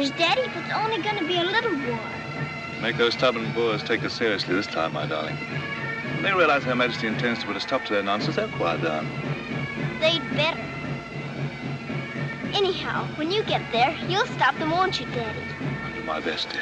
years, Daddy, but it's only going to be a little war. Make those stubborn Boers take us seriously this time, my darling. When they realize Her Majesty intends to put a stop to their nonsense, they'll quiet down. They'd better. Anyhow, when you get there, you'll stop them, won't you, Daddy? I'll do my best, dear.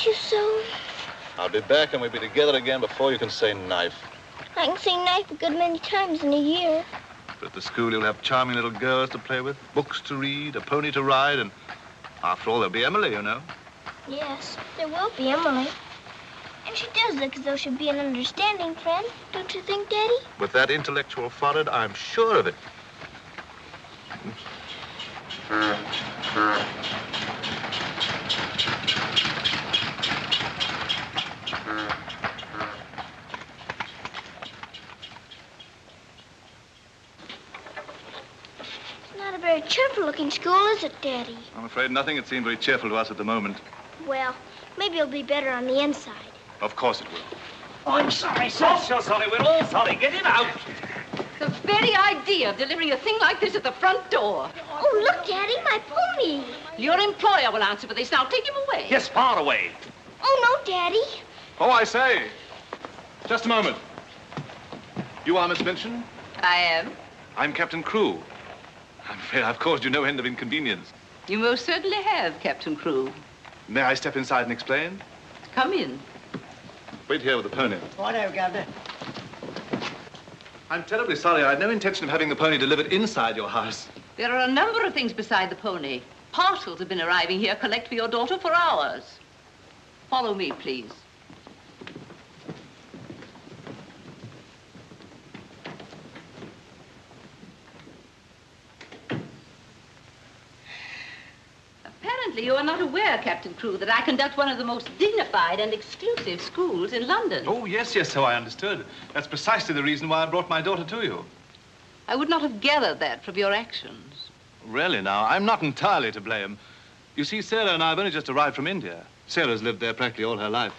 You so. I'll be back and we'll be together again before you can say knife. I can say knife a good many times in a year. But at the school you'll have charming little girls to play with, books to read, a pony to ride, and after all there'll be Emily, you know. Yes, there will be Emily. And she does look as though she'd be an understanding friend, don't you think, Daddy? With that intellectual forehead, I'm sure of it. Very cheerful-looking school, is it, Daddy? I'm afraid nothing had seemed very cheerful to us at the moment. Well, maybe it'll be better on the inside. Of course it will. Oh, I'm sorry, sir. You're sorry. We're all sorry. Get him out. The very idea of delivering a thing like this at the front door. Oh, look, Daddy, my pony. Your employer will answer for this. Now, take him away. Yes, far away. Oh, no, Daddy. Oh, I say. Just a moment. You are Miss Minchin? I am. I'm Captain Crewe. I'm afraid I've caused you no end of inconvenience. You most certainly have, Captain Crewe. May I step inside and explain? Come in. Wait here with the pony. Righto, Governor. I'm terribly sorry. I had no intention of having the pony delivered inside your house. There are a number of things beside the pony. Parcels have been arriving here, collect for your daughter for hours. Follow me, please. Apparently, you are not aware, Captain Crewe, that I conduct one of the most dignified and exclusive schools in London. Oh, yes, so I understood. That's precisely the reason why I brought my daughter to you. I would not have gathered that from your actions. Really, now, I'm not entirely to blame. You see, Sarah and I have only just arrived from India. Sarah's lived there practically all her life.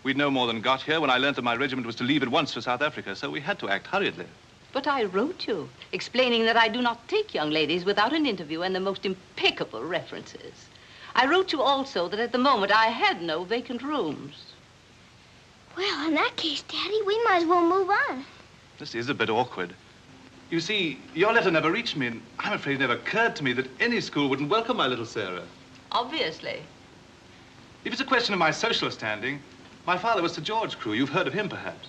We'd no more than got here when I learned that my regiment was to leave at once for South Africa, so we had to act hurriedly. But I wrote you, explaining that I do not take young ladies without an interview and the most impeccable references. I wrote you also that at the moment I had no vacant rooms. Well, in that case, Daddy, we might as well move on. This is a bit awkward. You see, your letter never reached me, and I'm afraid it never occurred to me that any school wouldn't welcome my little Sarah. Obviously. If it's a question of my social standing, my father was Sir George Crewe. You've heard of him, perhaps.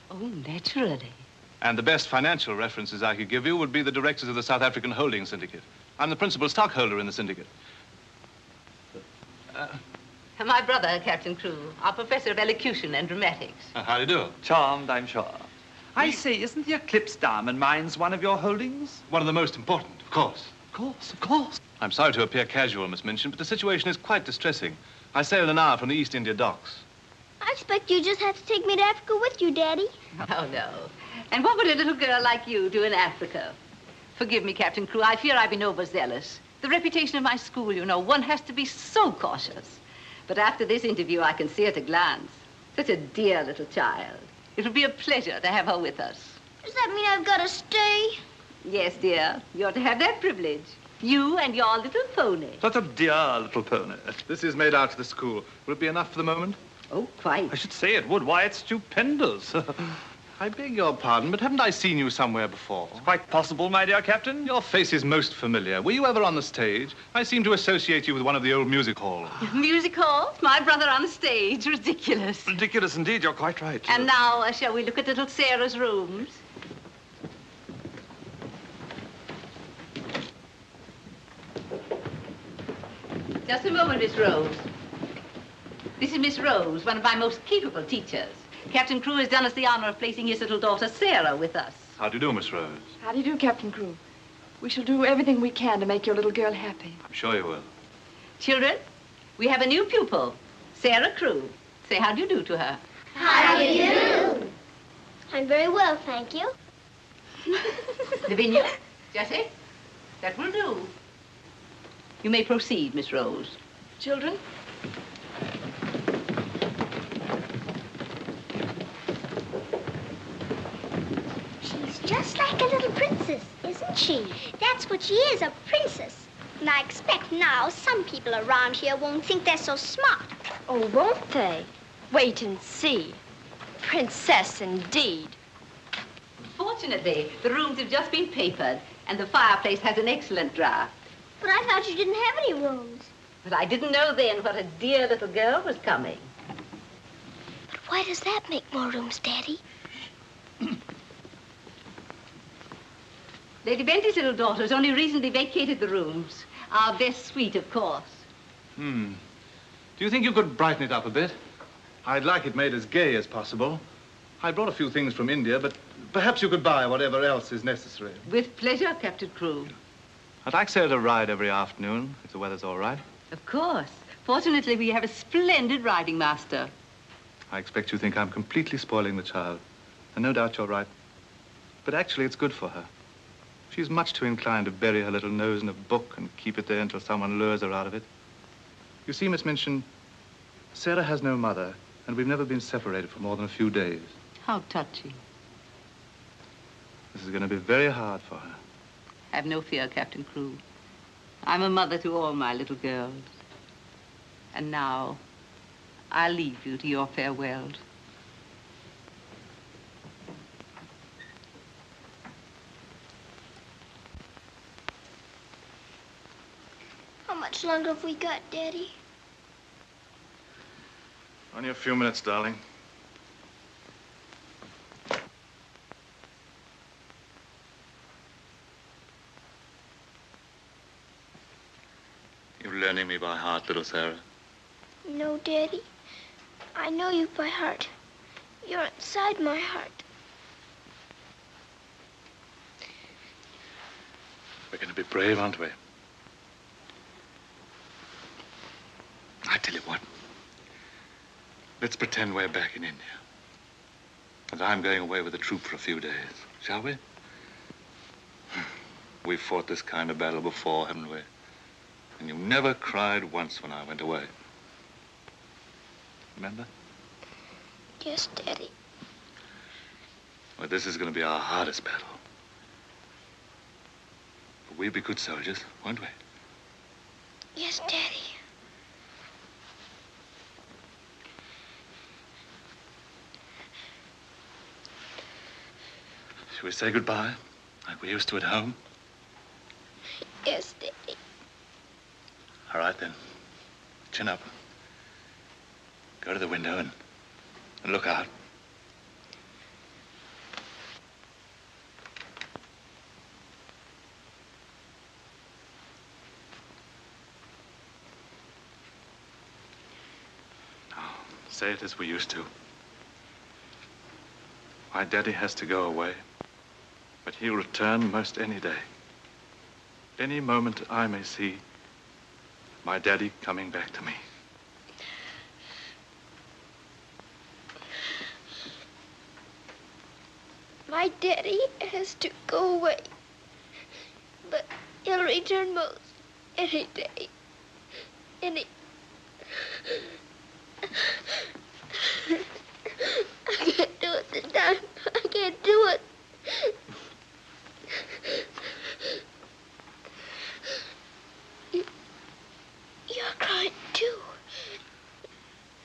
Oh, naturally. And the best financial references I could give you would be the directors of the South African Holding Syndicate. I'm the principal stockholder in the syndicate. My brother, Captain Crewe, our professor of elocution and dramatics. How do you do? Charmed, I'm sure. I say, isn't the Eclipse Diamond Mines one of your holdings? One of the most important, of course. Of course, of course. I'm sorry to appear casual, Miss Minchin, but the situation is quite distressing. I sail in an hour from the East India docks. I expect you just have to take me to Africa with you, Daddy. Oh, no. And what would a little girl like you do in Africa? Forgive me, Captain Crewe. I fear I've been overzealous. The reputation of my school, you know, one has to be so cautious. But after this interview, I can see at a glance. Such a dear little child. It would be a pleasure to have her with us. Does that mean I've got to stay? Yes, dear. You're to have that privilege. You and your little pony. Such a dear little pony. This is made out to the school. Will it be enough for the moment? Oh, quite. I should say it would. Why, it's stupendous. I beg your pardon, but haven't I seen you somewhere before? It's quite possible, my dear Captain. Your face is most familiar. Were you ever on the stage? I seem to associate you with one of the old music halls. Music halls? My brother on the stage. Ridiculous. Ridiculous indeed. You're quite right. And now, shall we look at little Sarah's rooms? Just a moment, Miss Rose. This is Miss Rose, one of my most capable teachers. Captain Crewe has done us the honor of placing his little daughter, Sarah, with us. How do you do, Miss Rose? How do you do, Captain Crewe? We shall do everything we can to make your little girl happy. I'm sure you will. Children, we have a new pupil, Sarah Crewe. Say how do you do to her. How do you do? I'm very well, thank you. Lavinia, Jessie, That will do. You may proceed, Miss Rose. Children? She's just like a little princess, isn't she? That's what she is, a princess. And I expect now some people around here won't think they're so smart. Oh, won't they? Wait and see. Princess, indeed. Fortunately, the rooms have just been papered, and the fireplace has an excellent draft. But I thought you didn't have any rooms. But I didn't know then what a dear little girl was coming. But why does that make more rooms, Daddy? Lady Bentley's little daughter has only recently vacated the rooms. Our best suite, of course. Do you think you could brighten it up a bit? I'd like it made as gay as possible. I brought a few things from India, but perhaps you could buy whatever else is necessary. With pleasure, Captain Crewe. I'd like Sarah to ride every afternoon, if the weather's all right. Of course. Fortunately, we have a splendid riding master. I expect you think I'm completely spoiling the child. And no doubt you're right. But actually, it's good for her. She's much too inclined to bury her little nose in a book and keep it there until someone lures her out of it. You see, Miss Minchin, Sarah has no mother, and we've never been separated for more than a few days. How touching. This is going to be very hard for her. Have no fear, Captain Crewe. I'm a mother to all my little girls. And now, I'll leave you to your farewells. How much longer have we got, Daddy? Only a few minutes, darling. You're learning me by heart, little Sarah. No, Daddy. I know you by heart. You're inside my heart. We're going to be brave, aren't we? I tell you what. Let's pretend we're back in India. And I'm going away with the troop for a few days, shall we? We've fought this kind of battle before, haven't we? And you never cried once when I went away. Remember? Yes, Daddy. Well, this is going to be our hardest battle. But we'll be good soldiers, won't we? Yes, Daddy. Shall we say goodbye, like we used to at home? Yes, Daddy. All right, then. Chin up. Go to the window and look out. Now, say it as we used to. My daddy has to go away, but he'll return most any day. Any moment I may see my daddy coming back to me. My daddy has to go away, but he'll return most any day. I can't do it this time. I can't do it. You're crying too.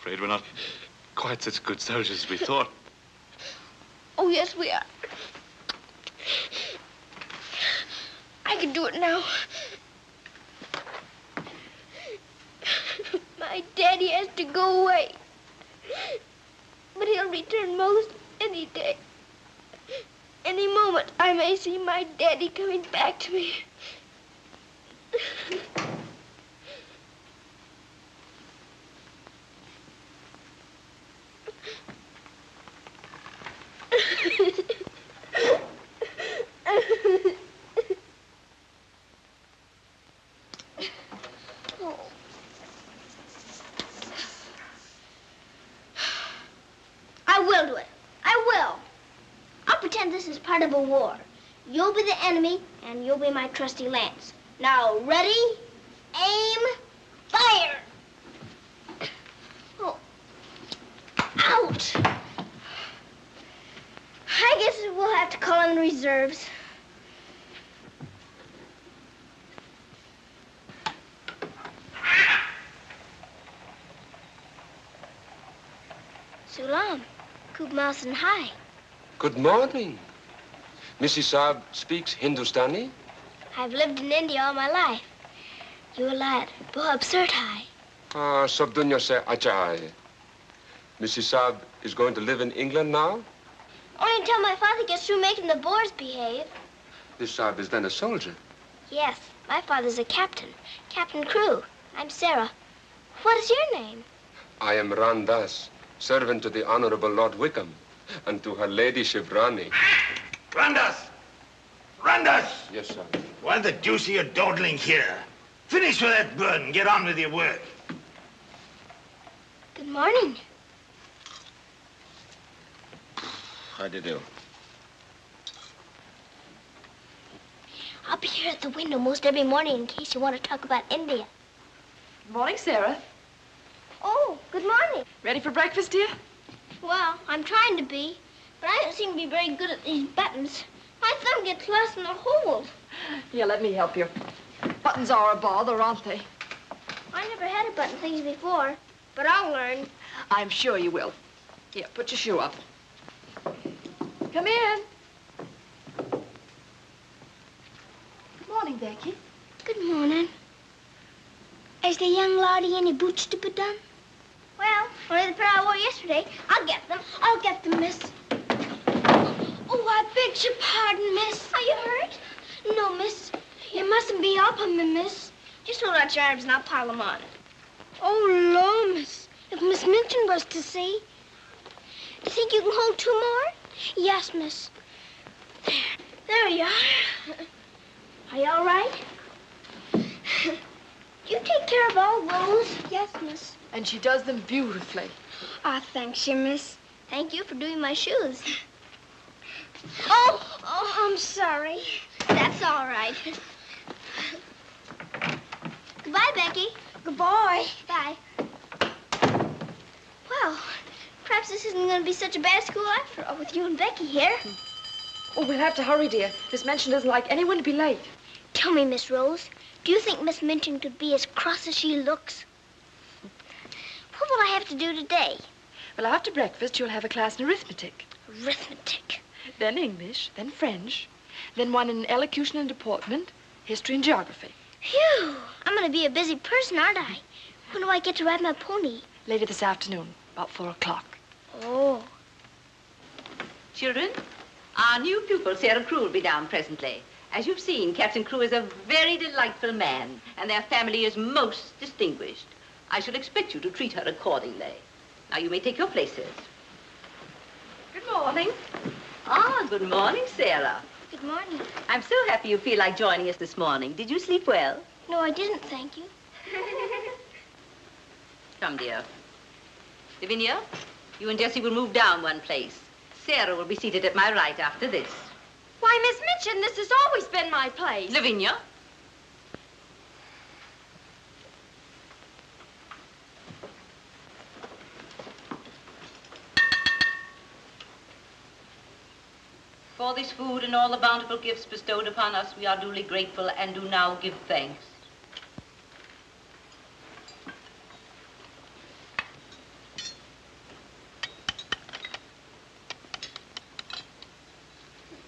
Afraid we're not quite such good soldiers as we thought. Oh, yes, we are. I can do it now. My daddy has to go away, but he'll return most any day. Any moment, I may see my daddy coming back to me. I will do it. I will. I'll pretend this is part of a war. You'll be the enemy, and you'll be my trusty lance. Now, ready, aim, fire! Oh. Ouch! I guess we'll have to call in the reserves. Sulam, Kub Mouse and Hi. Good morning. Mrs. Saab speaks Hindustani? I've lived in India all my life. You a lad, Boab Surtai. Ah, sab dunya se acha hai. Mrs. Saab is going to live in England now? Only until my father gets through making the Boers behave. This Saab is then a soldier. Yes, my father's a captain. Captain Crew. I'm Sarah. What is your name? I am Randas, servant to the Honorable Lord Wickham, and to her ladyship Rani. Randas! Randas! Yes, sir. Why the deuce are you dawdling here? Finish with that bird and get on with your work. Good morning. How do you do? I'll be here at the window most every morning in case you want to talk about India. Good morning, Sarah. Oh, good morning. Ready for breakfast, dear? Well, I'm trying to be, but I don't seem to be very good at these buttons. My thumb gets lost in the holes. Here, let me help you. Buttons are a bother, aren't they? I never had to button things before, but I'll learn. I'm sure you will. Here, put your shoe up. Come in. Good morning, Becky. Good morning. Is the young laddie any boots to be done? Well, only the pair I wore yesterday. I'll get them. I'll get them, miss. Oh, I beg your pardon, miss. Are you hurt? No, miss. You mustn't be up on me, miss. Just hold out your arms and I'll pile them on. Oh, Lord, miss. If Miss Minton was to see. Do you think you can hold two more? Yes, miss. There you are. Are you all right? You take care of all those? Yes, miss. And she does them beautifully. Ah, thanks, you, miss. Thank you for doing my shoes. Oh, I'm sorry. That's all right. Goodbye, Becky. Goodbye. Bye. Well, perhaps this isn't going to be such a bad school after all with you and Becky here. Oh, we'll have to hurry, dear. Miss Minchin doesn't like anyone to be late. Tell me, Miss Rose, do you think Miss Minchin could be as cross as she looks? What will I have to do today? Well, after breakfast, you'll have a class in arithmetic. Arithmetic. Then English, then French, then one in elocution and deportment, history and geography. Phew, I'm going to be a busy person, aren't I? When do I get to ride my pony? Later this afternoon, about 4 o'clock. Oh. Children, our new pupil, Sarah Crew, will be down presently. As you've seen, Captain Crew is a very delightful man, and their family is most distinguished. I should expect you to treat her accordingly. Now, you may take your places. Good morning. Ah, good morning, Sarah. Good morning. I'm so happy you feel like joining us this morning. Did you sleep well? No, I didn't, thank you. Come, dear. Lavinia, you and Jessie will move down one place. Sarah will be seated at my right after this. Why, Miss Minchin, this has always been my place. Lavinia. For this food and all the bountiful gifts bestowed upon us, we are duly grateful and do now give thanks.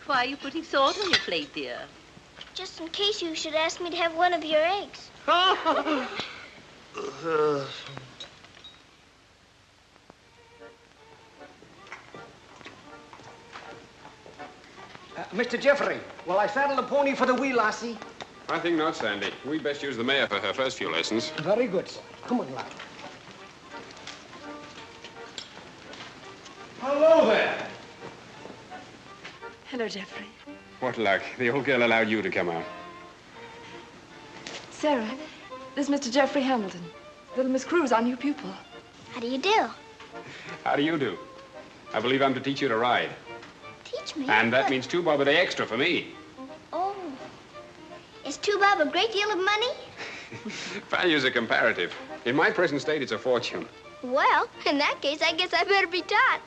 Why are you putting salt on your plate, dear? Just in case you should ask me to have one of your eggs. Mr. Jeffrey, will I saddle the pony for the wee lassie? I think not, Sandy. We'd best use the mare for her first few lessons. Very good, sir. Come on, lad. Hello there. Hello, Jeffrey. What luck. The old girl allowed you to come out. Sarah, this is Mr. Jeffrey Hamilton. Little Miss Crew's our new pupil. How do you do? How do you do? I believe I'm to teach you to ride. Teach me. And that means 2 bob a day extra for me. Oh. tube have a great deal of money? Values are comparative. In my present state, it's a fortune. Well, in that case, I guess I better be taught.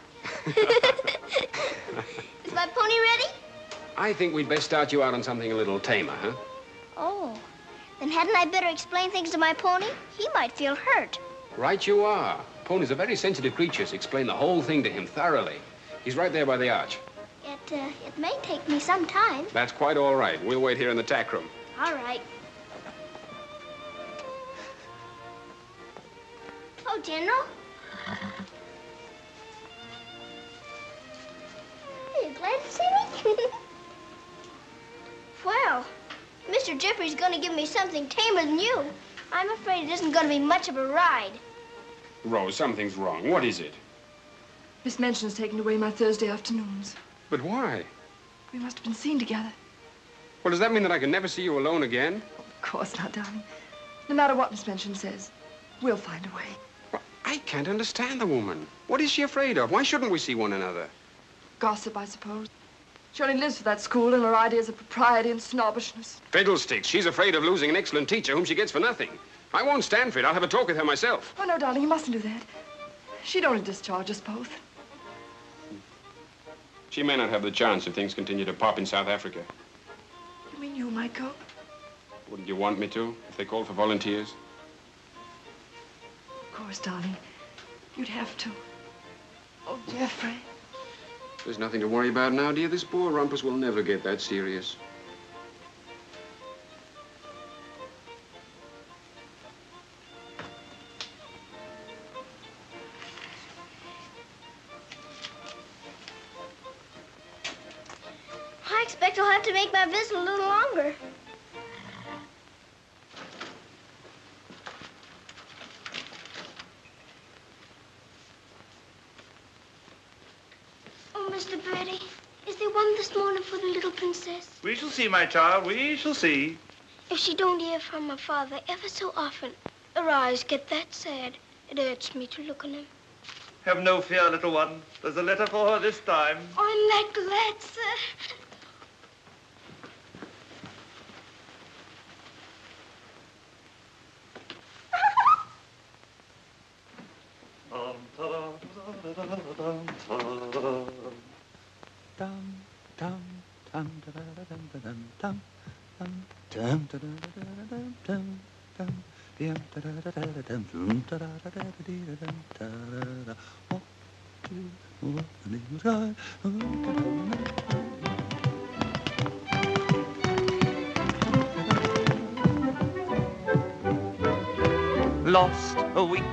Is my pony ready? I think we'd best start you out on something a little tamer, huh? Oh, then hadn't I better explain things to my pony? He might feel hurt. Right you are. Ponies are very sensitive creatures. Explain the whole thing to him thoroughly. He's right there by the arch. It may take me some time. That's quite all right. We'll wait here in the tack room. All right. Oh, General. Are you glad to see me? Well, Mr. Jeffrey's going to give me something tamer than you. I'm afraid it isn't going to be much of a ride. Rose, something's wrong. What is it? Miss Minchin's taken away my Thursday afternoons. But why? We must have been seen together. Well, does that mean that I can never see you alone again? Of course not, darling. No matter what Miss Minchin says, we'll find a way. Well, I can't understand the woman. What is she afraid of? Why shouldn't we see one another? Gossip, I suppose. She only lives for that school and her ideas of propriety and snobbishness. Fiddlesticks. She's afraid of losing an excellent teacher whom she gets for nothing. I won't stand for it. I'll have a talk with her myself. Oh, no, darling, you mustn't do that. She'd only discharge us both. She may not have the chance if things continue to pop in South Africa. You mean you might go? Wouldn't you want me to, if they called for volunteers? Of course, darling. You'd have to. Oh, Jeffrey. There's nothing to worry about now, dear. This poor rumpus will never get that serious. I expect I'll have to make my visit a little longer. Oh, Mr. Birdie, is there one this morning for the little princess? We shall see, my child. We shall see. If she don't hear from her father ever so often, her eyes get that sad. It hurts me to look on them. Have no fear, little one. There's a letter for her this time. I'm that glad, sir. Lost a week,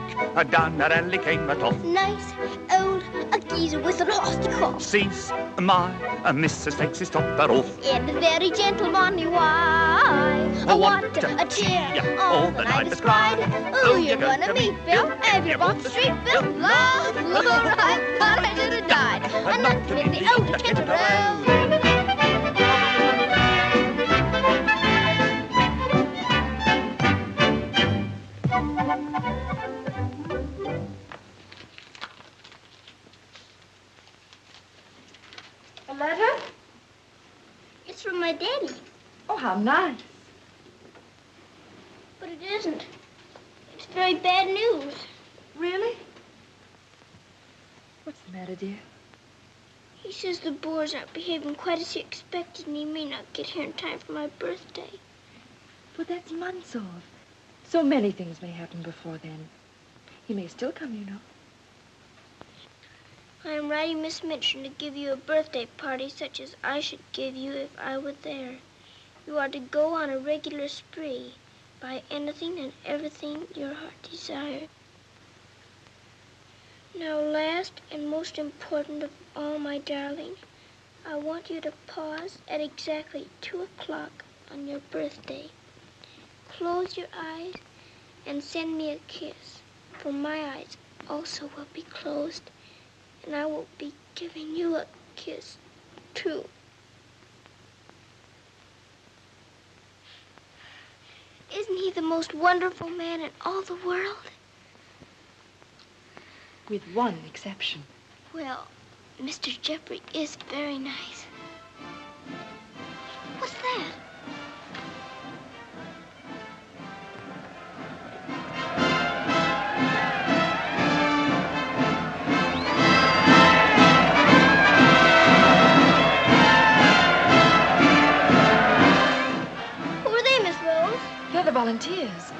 down a rally came at off. Nice old a geezer with an nasty cough. Sees my Mrs. takes his topper off. In a very gentlemanly way. Oh, What what a cheer all all the the night night is cried. cried. Who you gonna meet, Bill? Have you walked the street, Bill? Love, Lord, I thought I should have died. I'm not in the old Kent Road. A letter? It's from my daddy, Oh, how nice. but it isn't. It's very bad news. Really? What's the matter, dear? He says the Boers aren't behaving quite as he expected, and he may not get here in time for my birthday. But that's months off. So many things may happen before then. He may still come, you know. I am writing Miss Minchin to give you a birthday party such as I should give you if I were there. You are to go on a regular spree, buy anything and everything your heart desires. Now, last and most important of all, my darling, I want you to pause at exactly 2 o'clock on your birthday. Close your eyes and send me a kiss, for my eyes also will be closed, and I will be giving you a kiss, too. Isn't he the most wonderful man in all the world? With one exception. Well, Mr. Jeffrey is very nice. What's that? tears.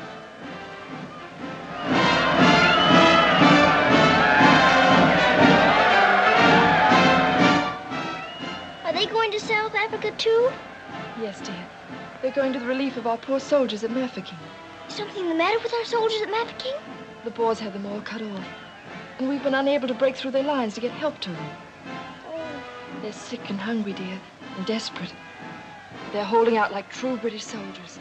Are they going to South Africa, too? Yes, dear. They're going to the relief of our poor soldiers at Mafeking. Is something the matter with our soldiers at Mafeking? The Boers have them all cut off. And we've been unable to break through their lines to get help to them. Oh. They're sick and hungry, dear, and desperate. They're holding out like true British soldiers.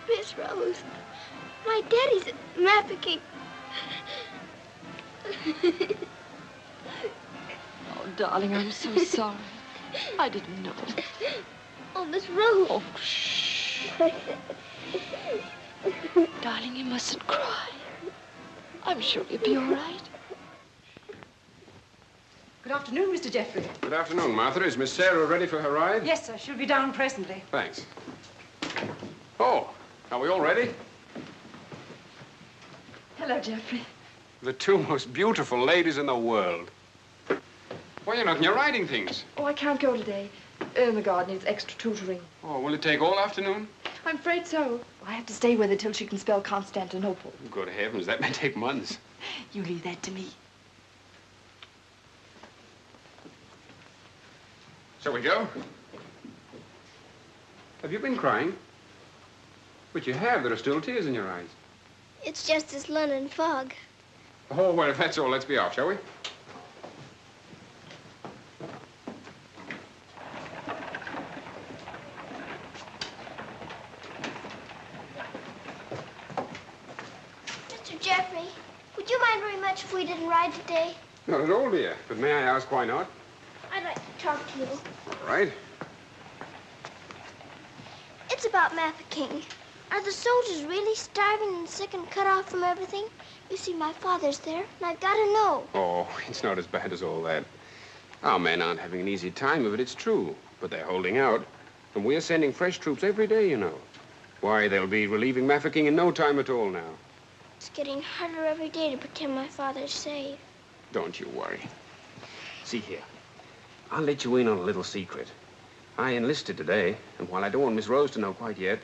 Miss Rose, my daddy's at Mafeking. Oh, darling, I'm so sorry. I didn't know. Oh, Miss Rose. Oh, shh. Darling, you mustn't cry. I'm sure you'll be all right. Good afternoon, Mr. Jeffrey. Good afternoon, Martha. Is Miss Sarah ready for her ride? Yes, sir. She'll be down presently. Thanks. Oh, are we all ready? Hello, Jeffrey. The two most beautiful ladies in the world. Why, you're not in your riding things. Oh, I can't go today. In the garden needs extra tutoring. Oh, will it take all afternoon? I'm afraid so. I have to stay with her till she can spell Constantinople. Good heavens, that may take months. You leave that to me. Shall we go? Have you been crying? But you have. There are still tears in your eyes. It's just this London fog. Oh, well, if that's all, let's be off, shall we? Mr. Jeffrey, would you mind very much if we didn't ride today? Not at all, dear. But may I ask why not? I'd like to talk to you. All right. It's about Mafeking. Are the soldiers really starving and sick and cut off from everything? You see, my father's there, and I've got to know. Oh, it's not as bad as all that. Our men aren't having an easy time of it, it's true. But they're holding out. And we're sending fresh troops every day, you know. Why, they'll be relieving Mafeking in no time at all now. It's getting harder every day to pretend my father's safe. Don't you worry. See here. I'll let you in on a little secret. I enlisted today, and while I don't want Miss Rose to know quite yet,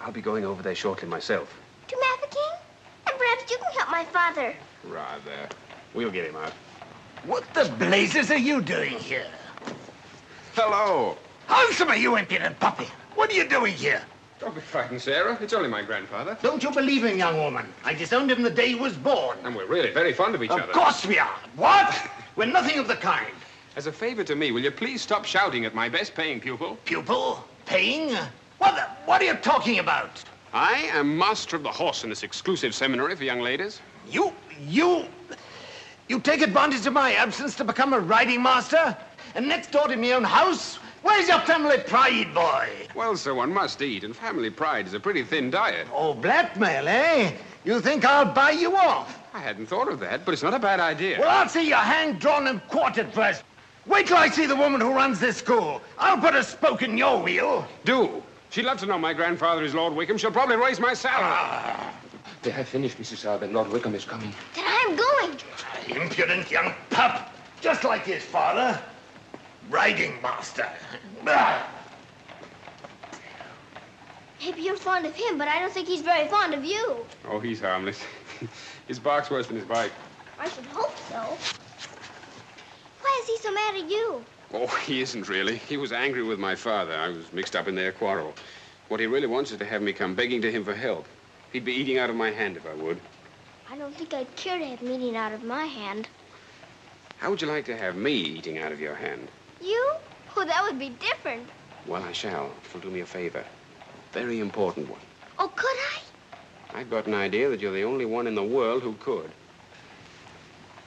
I'll be going over there shortly myself. To Mafeking? And perhaps you can help my father. Rather. We'll get him out. What the blazes are you doing here? Hello. Halsema, you impudent puppy. What are you doing here? Don't be frightened, Sarah. It's only my grandfather. Don't you believe him, young woman? I disowned him the day he was born. And we're really very fond of each other. Of course we are. What? We're nothing of the kind. As a favor to me, will you please stop shouting at my best-paying pupil? Pupil? Paying? What are you talking about? I am master of the horse in this exclusive seminary for young ladies. You take advantage of my absence to become a riding master? And next door to my own house? Where's your family pride, boy? Well, sir, one must eat, and family pride is a pretty thin diet. Oh, blackmail, eh? You think I'll buy you off? I hadn't thought of that, but it's not a bad idea. Well, I'll see you hanged, drawn, and quartered first. Wait till I see the woman who runs this school. I'll put a spoke in your wheel. Do. She'd love to know my grandfather is Lord Wickham. She'll probably raise my salary. They have finished, Mrs. Arden. Lord Wickham is coming. Then I'm going. Impudent young pup. Just like his father. Riding master. Maybe you're fond of him, but I don't think he's very fond of you. Oh, he's harmless. His bark's worse than his bite. I should hope so. Why is he so mad at you? Oh, he isn't really. He was angry with my father. I was mixed up in their quarrel. What he really wants is to have me come begging to him for help. He'd be eating out of my hand if I would. I don't think I'd care to have meat out of my hand. How would you like to have me eating out of your hand? You? Oh, that would be different. Well, I shall, if you'll do me a favor. Very important one. Oh, could I? I've got an idea that you're the only one in the world who could.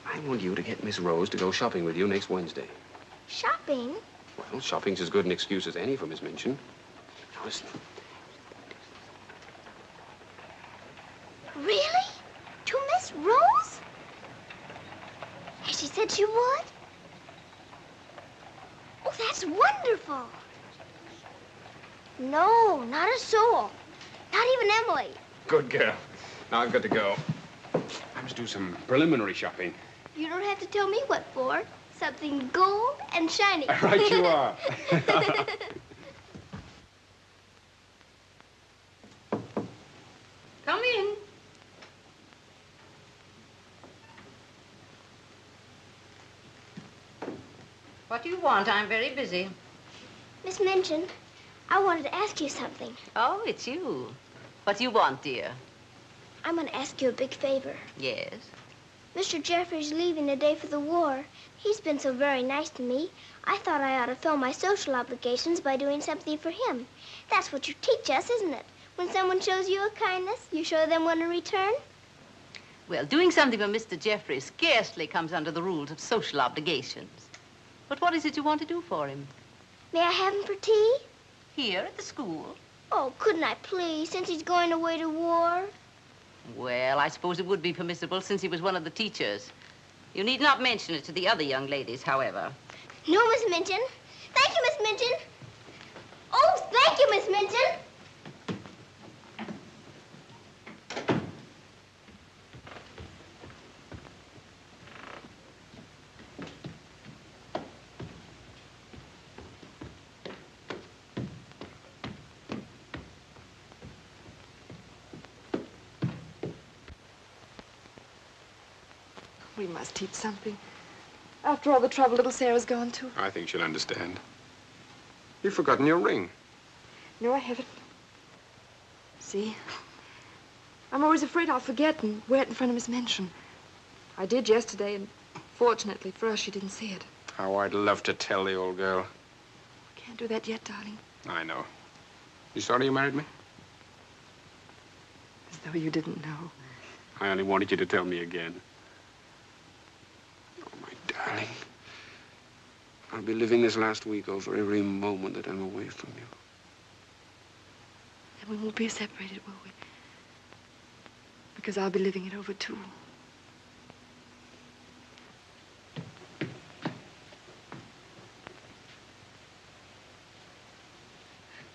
I want you to get Miss Rose to go shopping with you next Wednesday. Shopping? Well, shopping's as good an excuse as any for Miss Minchin. Now, listen. Really? To Miss Rose? Has she said she would? Oh, that's wonderful. No, not a soul. Not even Emily. Good girl. Now I've got to go. I must do some preliminary shopping. You don't have to tell me what for. Something gold and shiny. Right you are. Come in. What do you want? I'm very busy. Miss Minchin, I wanted to ask you something. Oh, it's you. What do you want, dear? I'm going to ask you a big favor. Yes? Mr. Jeffrey's leaving today for the war. He's been so very nice to me. I thought I ought to fill my social obligations by doing something for him. That's what you teach us, isn't it? When someone shows you a kindness, you show them one in return? Well, doing something for Mr. Jeffrey scarcely comes under the rules of social obligations. But what is it you want to do for him? May I have him for tea? Here at the school? Oh, couldn't I please, since he's going away to war? Well, I suppose it would be permissible since he was one of the teachers. You need not mention it to the other young ladies, however. No, Miss Minchin. Thank you, Miss Minchin. Oh, thank you, Miss Minchin. We must teach something. After all the trouble little Sarah's gone to. I think she'll understand. You've forgotten your ring. No, I haven't. See? I'm always afraid I'll forget and wear it in front of Miss Minchin. I did yesterday, and fortunately for us, she didn't see it. How I'd love to tell the old girl. I can't do that yet, darling. I know. You sorry you married me? As though you didn't know. I only wanted you to tell me again. Oh, my darling. I'll be living this last week over every moment that I'm away from you. And we won't be separated, will we? Because I'll be living it over, too.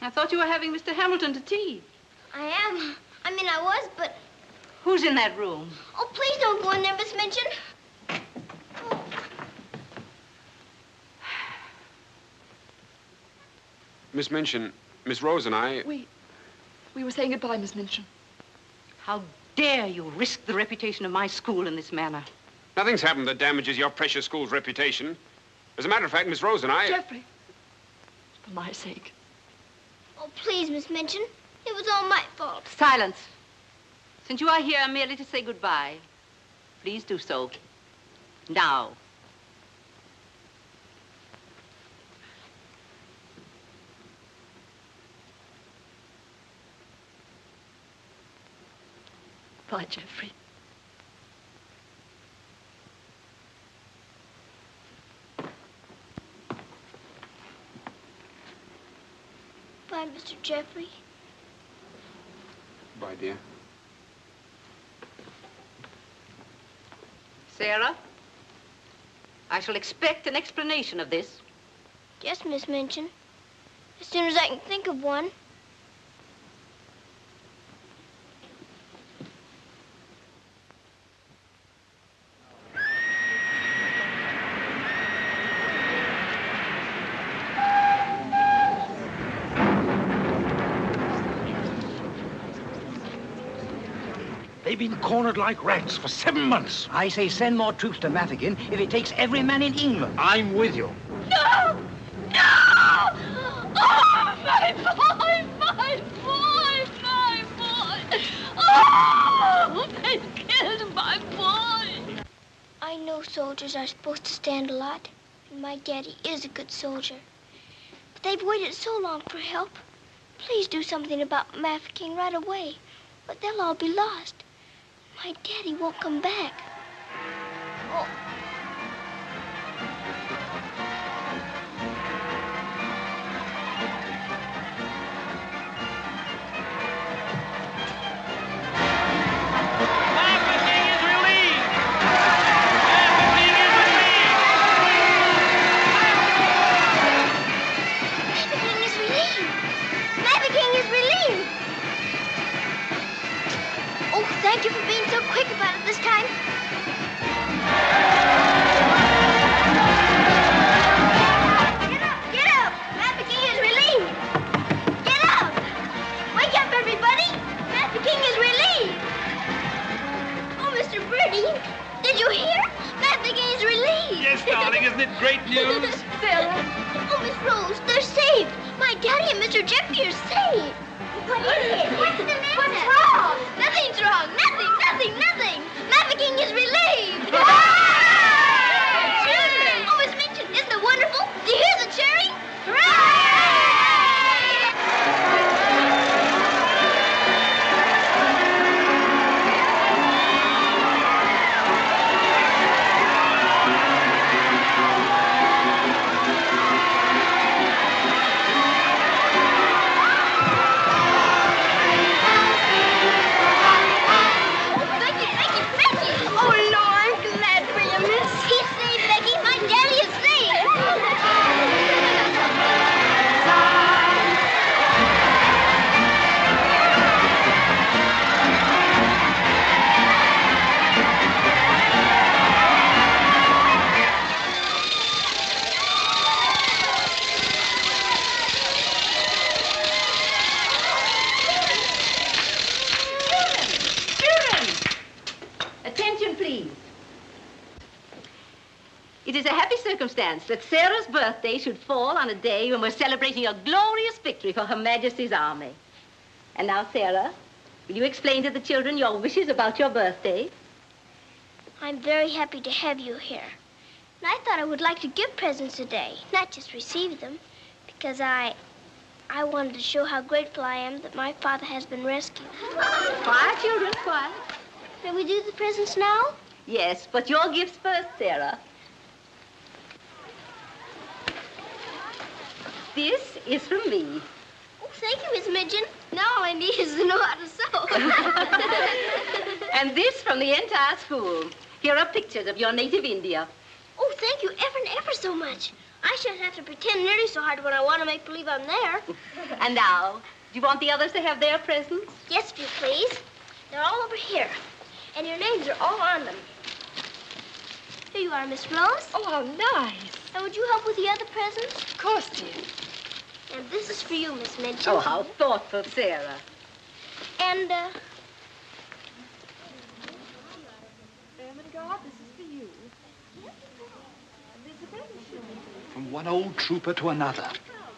I thought you were having Mr. Hamilton to tea. I am. I mean, I was, but... Who's in that room? Oh, please don't go in there, Miss Minchin. Oh. Miss Minchin, Miss Rose and I... We were saying goodbye, Miss Minchin. How dare you risk the reputation of my school in this manner? Nothing's happened that damages your precious school's reputation. As a matter of fact, Miss Rose and I... Jeffrey, for my sake. Oh, please, Miss Minchin. It was all my fault. Silence. Since you are here merely to say goodbye, please do so. Now. Bye, Jeffrey. Bye, Mr. Jeffrey. Bye, dear. Sarah, I shall expect an explanation of this. Yes, Miss Minchin. As soon as I can think of one. They've been cornered like rats for 7 months. I say send more troops to Mafeking if it takes every man in England. I'm with you. No! No! Oh, my boy! My boy! My boy! Oh! They've killed my boy! I know soldiers are supposed to stand a lot, and my daddy is a good soldier. But they've waited so long for help. Please do something about Mafeking right away, or they'll all be lost. My daddy won't come back. Oh. great news. Sarah. Oh, Miss Rose, they're saved. My daddy and Mr. Jeffrey are saved. What is it? What's the matter? What's wrong? Nothing's wrong. Nothing. Mafficking is relieved. Children! Oh, Miss Minchin, isn't it wonderful? Do you hear the cheering? Hooray! It is a happy circumstance that Sarah's birthday should fall on a day when we're celebrating a glorious victory for Her Majesty's army. And now, Sarah, will you explain to the children your wishes about your birthday? I'm very happy to have you here. And I thought I would like to give presents today, not just receive them, because I wanted to show how grateful I am that my father has been rescued. Quiet, children, quiet. Can we do the presents now? Yes, but your gifts first, Sarah. This is from me. Oh, thank you, Miss Minchin. Now all I need is to know how to sew. And this from the entire school. Here are pictures of your native India. Oh, thank you ever and ever so much. I shan't have to pretend nearly so hard when I want to make believe I'm there. And now, do you want the others to have their presents? Yes, if you please. They're all over here. And your names are all on them. Here you are, Miss Rose. Oh, how nice. And would you help with the other presents? Of course, dear. And this is for you, Miss Minchin. Oh, how thoughtful, Sarah. And, this is for you. From one old trooper to another.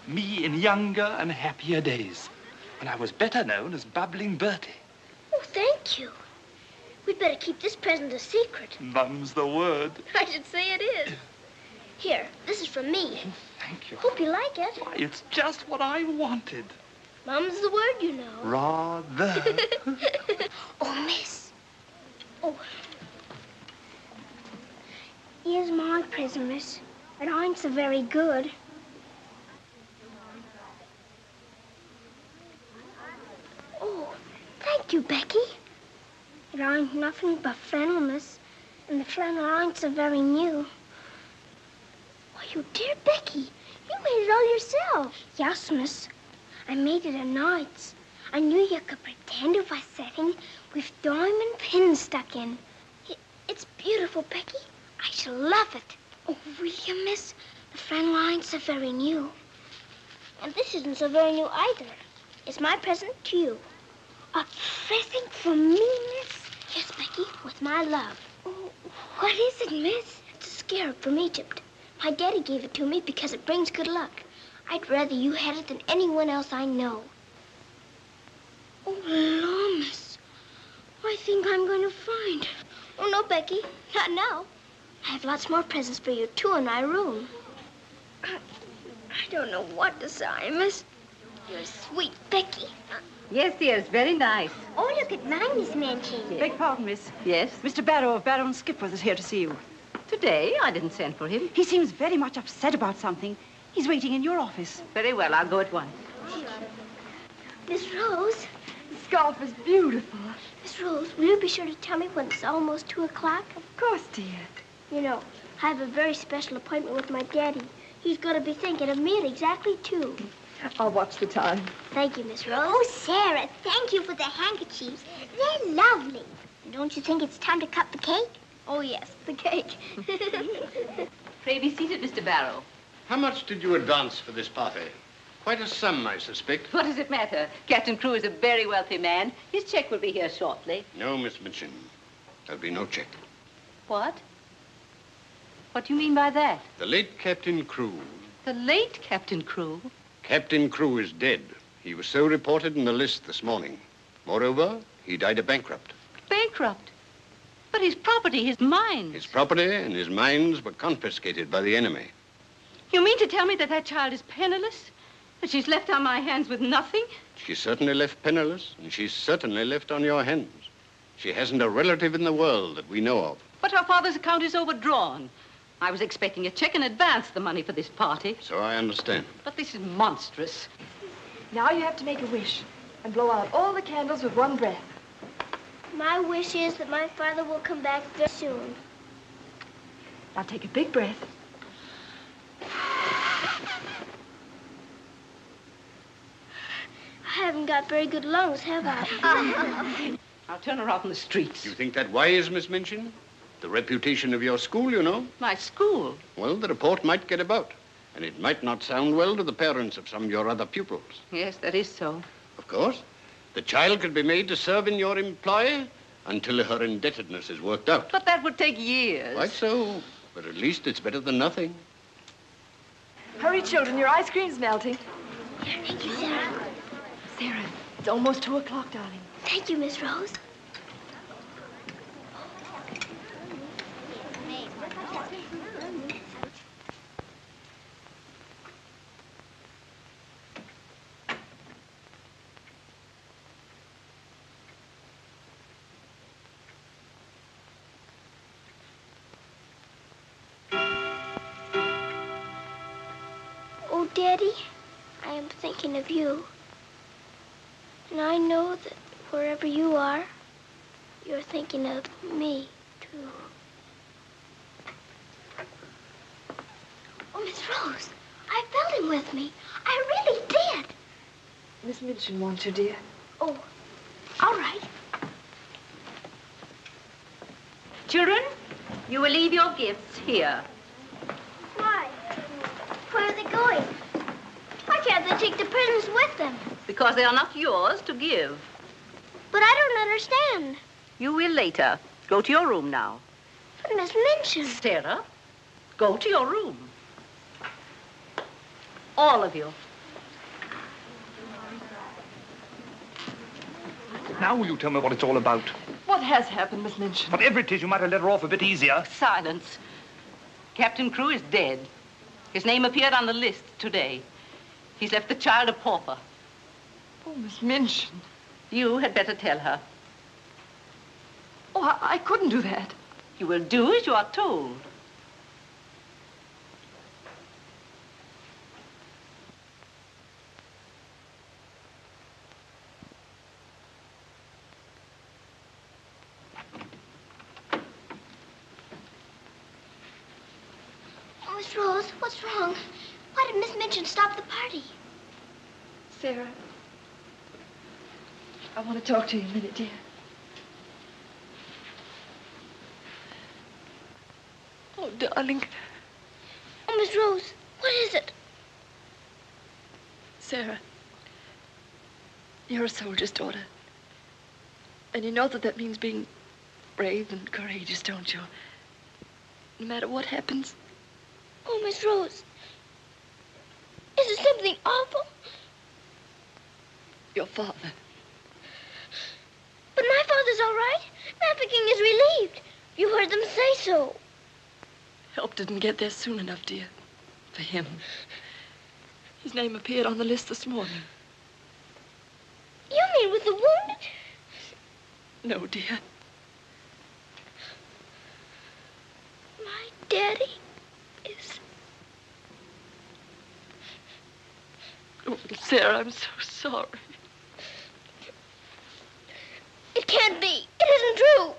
Me in younger and happier days, when I was better known as Bubbling Bertie. oh, thank you. We'd better keep this present a secret. Mum's the word. I should say it is. Here, this is from me. Thank you. Hope you like it. Why, it's just what I wanted. Mum's the word, you know. Rather. Oh, miss. Oh. Here's my present, miss. It ain't so very good. Oh, thank you, Becky. It ain't nothing but flannel, miss. And the flannel ain't so very new. Why, you dear Becky, you made it all yourself. Yes, miss. I made it at nights. I knew you could pretend it was setting with diamond pins stuck in. It's beautiful, Becky. I shall love it. Oh, will you, miss? The flannel ain't so very new. And this isn't so very new either. It's my present to you. A present from me, miss? Yes, Becky, with my love. Oh, what is it, miss? It's a scarab from Egypt. My daddy gave it to me because it brings good luck. I'd rather you had it than anyone else I know. Oh, Lord, miss. I think I'm going to find it. Oh, no, Becky. Not now. I have lots more presents for you, too, in my room. I don't know what to say, miss. You're sweet, Becky. Yes, dear, it's very nice. Oh, look at mine, Miss Minchin. Beg pardon, miss. Yes? Mr. Barrow of Barrow and Skipworth is here to see you. Today? I didn't send for him. He seems very much upset about something. He's waiting in your office. Very well, I'll go at once. Miss Rose. The scarf is beautiful. Miss Rose, will you be sure to tell me when it's almost 2 o'clock? Of course, dear. You know, I have a very special appointment with my daddy. He's going to be thinking of me at exactly 2. I'll watch the time. Thank you, Miss Rose. Oh, Sarah, thank you for the handkerchiefs. They're lovely. Don't you think it's time to cut the cake? Oh, yes, the cake. Pray be seated, Mr. Barrow. How much did you advance for this party? Quite a sum, I suspect. What does it matter? Captain Crewe is a very wealthy man. His check will be here shortly. No, Miss Minchin. There'll be no check. What? What do you mean by that? The late Captain Crewe. The late Captain Crewe? Captain Crewe is dead. He was so reported in the list this morning. Moreover, he died a bankrupt. Bankrupt? But his property, his mines. His property and his mines were confiscated by the enemy. You mean to tell me that that child is penniless? That she's left on my hands with nothing? She's certainly left penniless, and she's certainly left on your hands. She hasn't a relative in the world that we know of. But her father's account is overdrawn. I was expecting a check in advance, the money for this party. So I understand. But this is monstrous. Now you have to make a wish and blow out all the candles with one breath. My wish is that my father will come back very soon. Now take a big breath. I haven't got very good lungs, have I? I'll turn her out in the streets. You think that wise, Miss Minchin? The reputation of your school, you know. My school? Well, the report might get about, and it might not sound well to the parents of some of your other pupils. Yes, that is so. Of course. The child could be made to serve in your employ until her indebtedness is worked out. But that would take years. Quite so. But at least it's better than nothing. Hurry, children, your ice cream's melting. Thank you, Sarah. Sarah, it's almost 2 o'clock, darling. Thank you, Miss Rose. Oh, Daddy, I am thinking of you. And I know that wherever you are, you're thinking of me, too. Oh, Miss Rose, I felt him with me. I really did. Miss Minchin wants you, dear. Oh, all right. Children, you will leave your gifts here. Why? Where are they going? Why can't they take the presents with them? Because they are not yours to give. But I don't understand. You will later. Go to your room now. But Miss Minchin. Sarah, go to your room. All of you. Now will you tell me what it's all about? What has happened, Miss Minchin? Whatever it is, you might have let her off a bit easier. Silence. Captain Crewe is dead. His name appeared on the list today. He's left the child a pauper. Oh, Miss Minchin. You had better tell her. Oh, I couldn't do that. You will do as you are told. Oh, Miss Rose, what's wrong? Why did Miss Minchin stop the party? Sarah, I want to talk to you a minute, dear. Oh, darling. Oh, Miss Rose, what is it? Sarah, you're a soldier's daughter. And you know that that means being brave and courageous, don't you? No matter what happens. Oh, Miss Rose, is it something awful? Your father. But my father's all right. Mafeking is relieved. You heard them say so. Help didn't get there soon enough, dear. For him. His name appeared on the list this morning. You mean with the wounded? No, dear. My daddy is... Oh, Sarah, I'm so sorry. It can't be. It isn't true.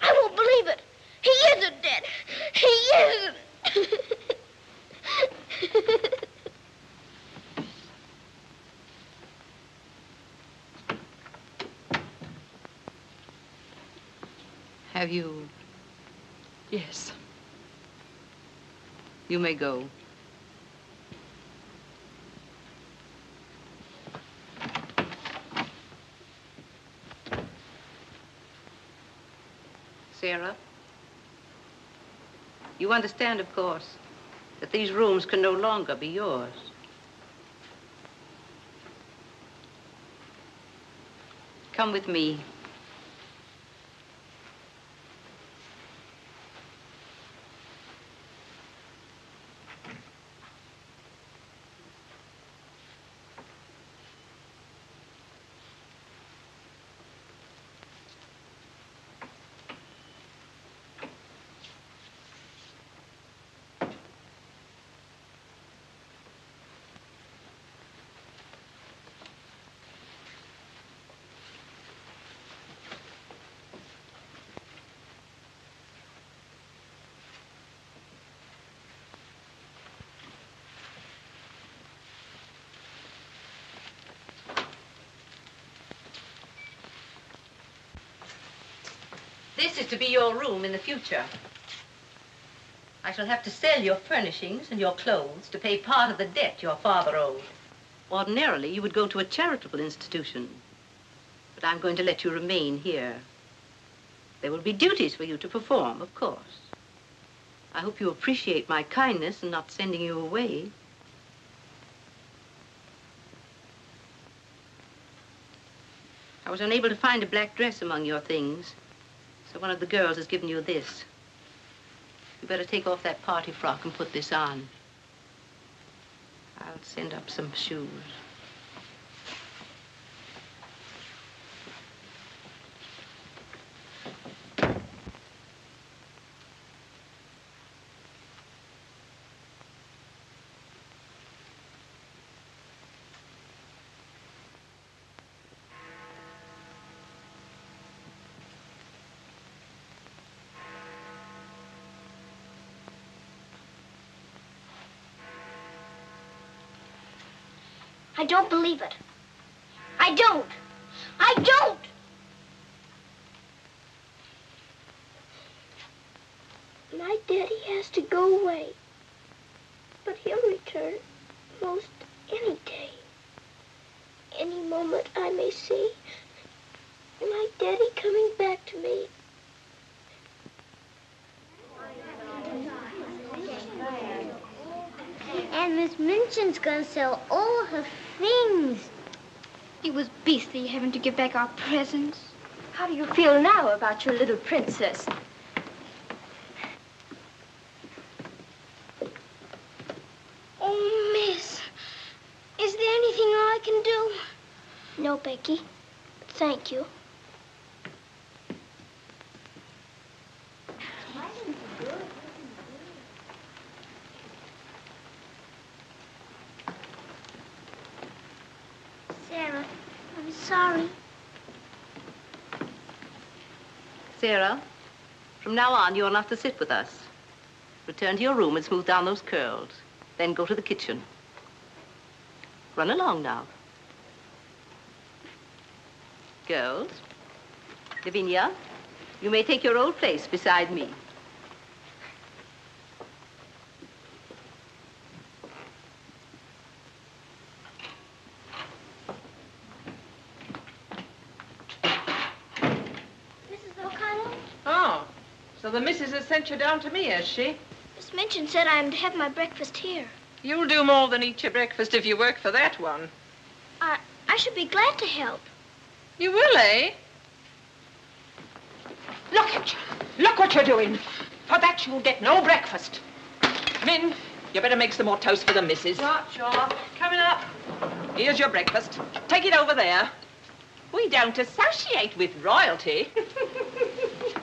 I won't believe it. He isn't dead. He isn't. Have you? Yes. You may go. Sarah, You understand, of course, that these rooms can no longer be yours. Come with me. This is to be your room in the future. I shall have to sell your furnishings and your clothes to pay part of the debt your father owed. Ordinarily, you would go to a charitable institution, but I'm going to let you remain here. There will be duties for you to perform, of course. I hope you appreciate my kindness in not sending you away. I was unable to find a black dress among your things, so one of the girls has given you this. You better take off that party frock and put this on. I'll send up some shoes. I don't believe it. I don't. I don't! My daddy has to go away. But he'll return most any day. Any moment I may see my daddy coming back to me. And Miss Minchin's gonna sell all her things. It was beastly having to give back our presents. How do you feel now about your little princess? Oh, miss, is there anything I can do? No, Becky. Thank you. Sarah, I'm sorry. Sarah, from now on, you'll have to sit with us. Return to your room and smooth down those curls. Then go to the kitchen. Run along now. Girls, Lavinia, you may take your old place beside me. So the missus has sent you down to me, has she? Miss Minchin said I am to have my breakfast here. You'll do more than eat your breakfast if you work for that one. I should be glad to help. You will, eh? Look at you. Look what you're doing. For that you'll get no breakfast. Min, you better make some more toast for the missus. Sure. Coming up. Here's your breakfast. Take it over there. We don't associate with royalty.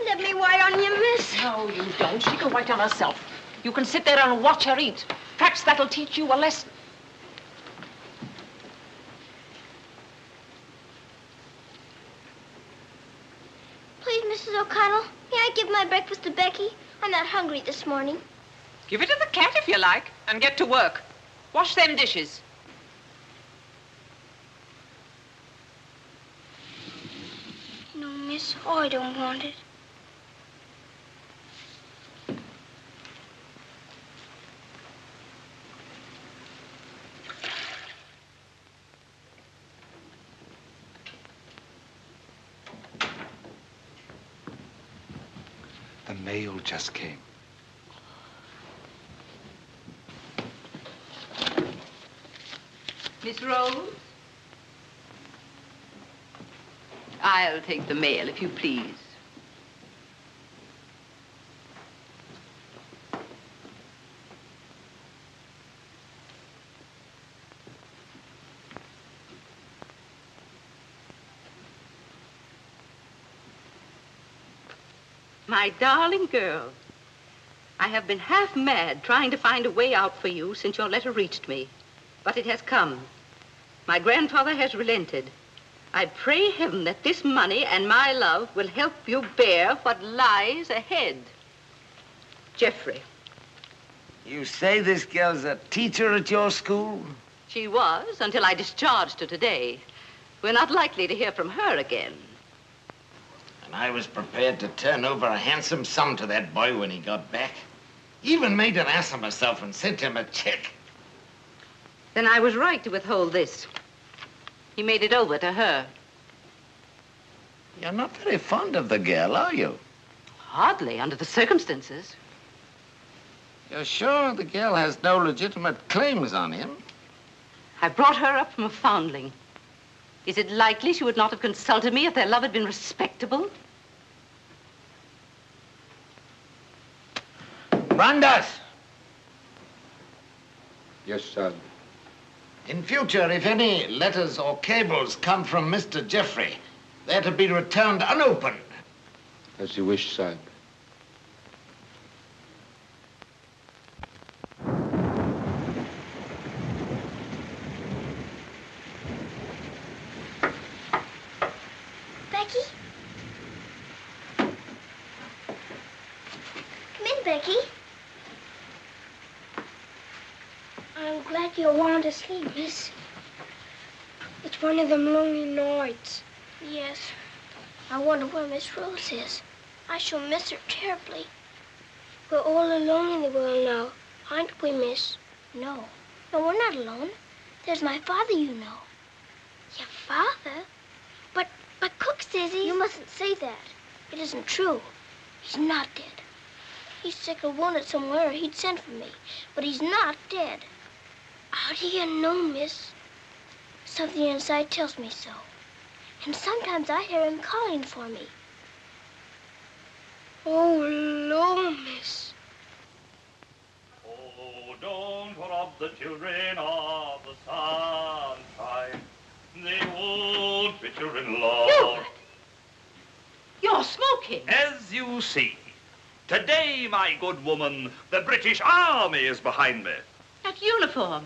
Let me wait on you, miss. No, you don't. She can wait on herself. You can sit there and watch her eat. Perhaps that'll teach you a lesson. Please, Mrs. O'Connell, may I give my breakfast to Becky? I'm not hungry this morning. Give it to the cat if you like, and get to work. Wash them dishes. No, miss, I don't want it. The mail just came. Miss Rose? I'll take the mail, if you please. My darling girl, I have been half mad trying to find a way out for you since your letter reached me. But it has come. My grandfather has relented. I pray heaven that this money and my love will help you bear what lies ahead. Jeffrey. You say this girl's a teacher at your school? She was, until I discharged her today. We're not likely to hear from her again. And I was prepared to turn over a handsome sum to that boy when he got back. Even made an ass of myself and sent him a check. Then I was right to withhold this. He made it over to her. You're not very fond of the girl, are you? Hardly, under the circumstances. You're sure the girl has no legitimate claims on him? I brought her up from a foundling. Is it likely she would not have consulted me if their love had been respectable? Brandas! Yes, son. In future, if any letters or cables come from Mr. Jeffrey, they're to be returned unopened. As you wish, Sahib. Becky? Come in, Becky. I'm glad you want to sleep, miss. It's one of them lonely nights. Yes. I wonder where Miss Rose is. I shall miss her terribly. We're all alone in the world now, aren't we, miss? No. No, we're not alone. There's my father, you know. Your father? But Cook says he's... You mustn't say that. It isn't true. He's not dead. He's sick or wounded somewhere, or he'd send for me. But he's not dead. How do you know, miss? Something inside tells me so. And sometimes I hear him calling for me. Oh, Lord, miss. Oh, don't rob the children of the sunshine. They won't fit your in-law. Hubert! You're smoking. As you see, today, my good woman, the British Army is behind me. That uniform.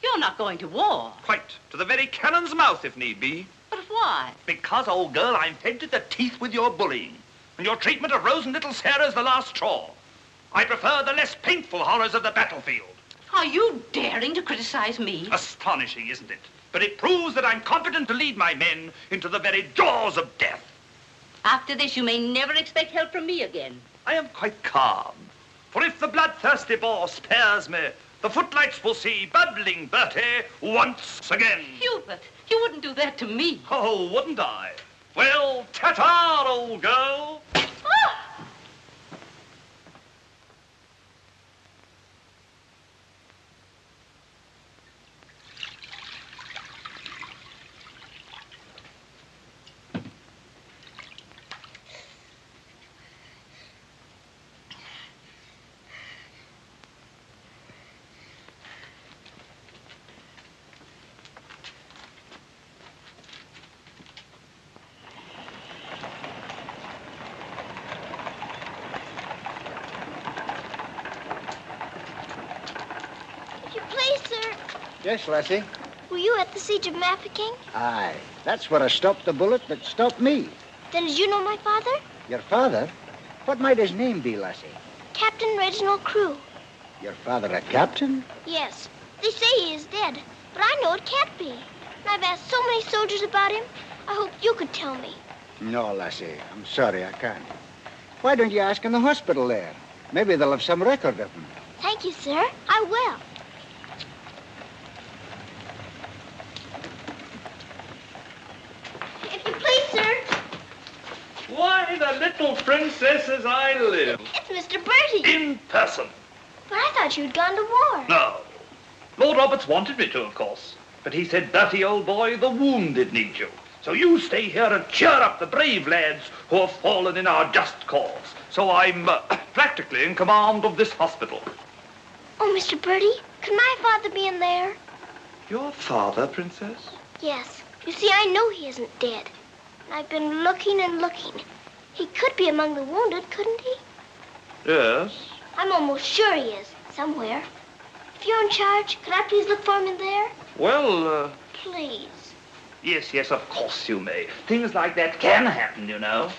You're not going to war. Quite. To the very cannon's mouth, if need be. But why? Because, old girl, I'm fed to the teeth with your bullying. And your treatment of Rose and little Sarah's the last straw. I prefer the less painful horrors of the battlefield. Are you daring to criticize me? Astonishing, isn't it? But it proves that I'm competent to lead my men into the very jaws of death. After this, you may never expect help from me again. I am quite calm. For if the bloodthirsty boar spares me, the footlights will see bubbling Bertie once again. Hubert, you wouldn't do that to me. Oh, wouldn't I? Well, ta-ta, old girl. Ah! Yes, lassie? Were you at the siege of Mafeking? Aye. That's where I stopped the bullet that stopped me. Then did you know my father? Your father? What might his name be, lassie? Captain Reginald Crewe. Your father a captain? Yes. They say he is dead, but I know it can't be. And I've asked so many soldiers about him. I hope you could tell me. No, lassie. I'm sorry, I can't. Why don't you ask in the hospital there? Maybe they'll have some record of him. Thank you, sir. I will. If you please, sir. Why, the little princess as I live. It's Mr. Bertie. In person. But I thought you'd gone to war. No. Lord Roberts wanted me to, of course. But he said, dirty old boy, the wounded need you. So you stay here and cheer up the brave lads who have fallen in our just cause. So I'm practically in command of this hospital. Oh, Mr. Birdie, could my father be in there? Your father, Princess? Yes. You see, I know he isn't dead. I've been looking and looking. He could be among the wounded, couldn't he? Yes. I'm almost sure he is, somewhere. If you're in charge, could I please look for him in there? Well, Please. Yes, yes, of course you may. Things like that can happen, you know.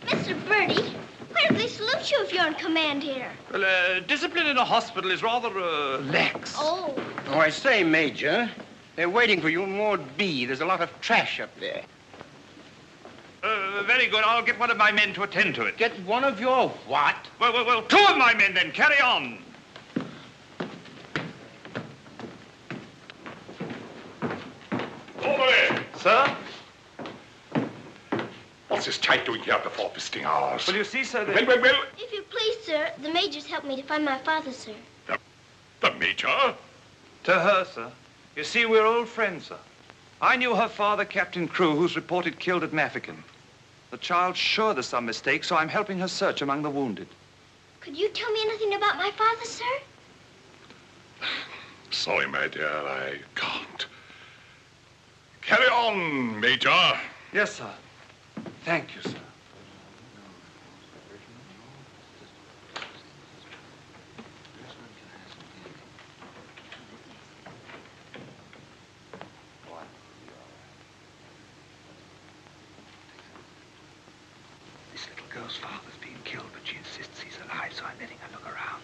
Mr. Birdie, where do they salute you if you're in command here? Well, discipline in a hospital is rather, lax. Oh. Oh, I say, Major, they're waiting for you in Ward B. There's a lot of trash up there. Very good. I'll get one of my men to attend to it. Get one of your what? Well, two of my men then. Carry on. Over there. Sir? What's this type doing here before visiting hours? Well, you see, sir, that... Well. If you please, sir, the major's helped me to find my father, sir. The Major? To her, sir. You see, we're old friends, sir. I knew her father, Captain Crew, who's reported killed at Mafeking. The child's sure there's some mistake, so I'm helping her search among the wounded. Could you tell me anything about my father, sir? Sorry, my dear, I can't. Carry on, Major. Yes, sir. Thank you, sir. This little girl's father's been killed, but she insists he's alive, so I'm letting her look around.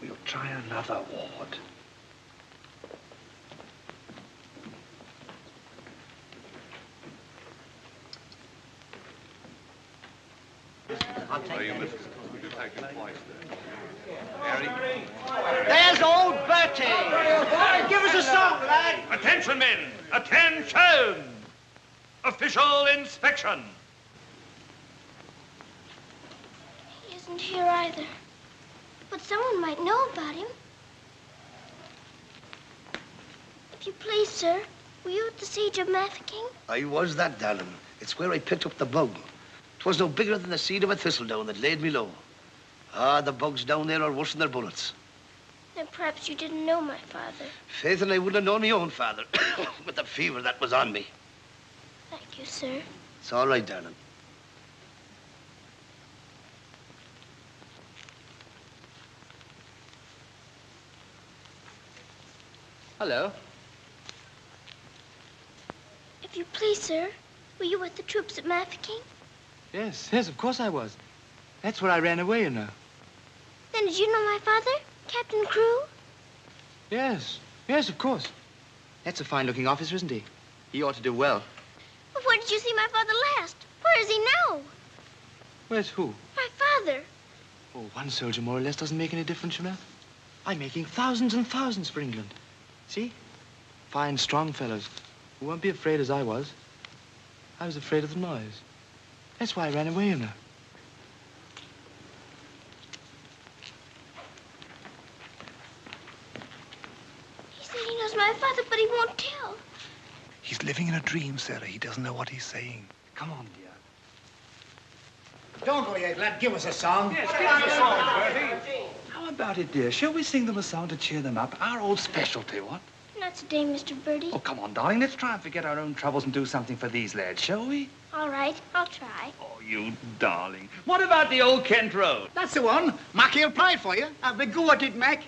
We'll try another ward. There's old Bertie. Give us a song, lad. Attention, men. Attention. Official inspection. He isn't here either. But someone might know about him. If you please, sir, were you at the siege of Mafeking? I was that, darling. It's where I picked up the bug. 'Twas no bigger than the seed of a thistledown that laid me low. Ah, the bugs down there are worse than their bullets. Then perhaps you didn't know my father. Faith, and I wouldn't have known my own father with the fever that was on me. Thank you, sir. It's all right, darling. Hello. If you please, sir, were you with the troops at Mafeking? Yes, of course I was. That's where I ran away, you know. Then did you know my father, Captain Crew? Yes, of course. That's a fine-looking officer, isn't he? He ought to do well. Well, where did you see my father last? Where is he now? Where's who? My father. Oh, one soldier more or less doesn't make any difference, you know. I'm making thousands and thousands for England. See? Fine, strong fellows who won't be afraid as I was. I was afraid of the noise. That's why I ran away, you know. He said he knows my father, but he won't tell. He's living in a dream, Sarah. He doesn't know what he's saying. Come on, dear. Don't go yet, lad. Give us a song. Yes, give us a song, Bertie. How about it, dear? Shall we sing them a song to cheer them up? Our old specialty, what? Not today, Mr. Birdie. Oh, come on, darling. Let's try and forget our own troubles and do something for these lads, shall we? All right, I'll try. Oh, you darling. What about the old Kent Road? That's the one. Markey will play it for you. Have a go at it, Mac.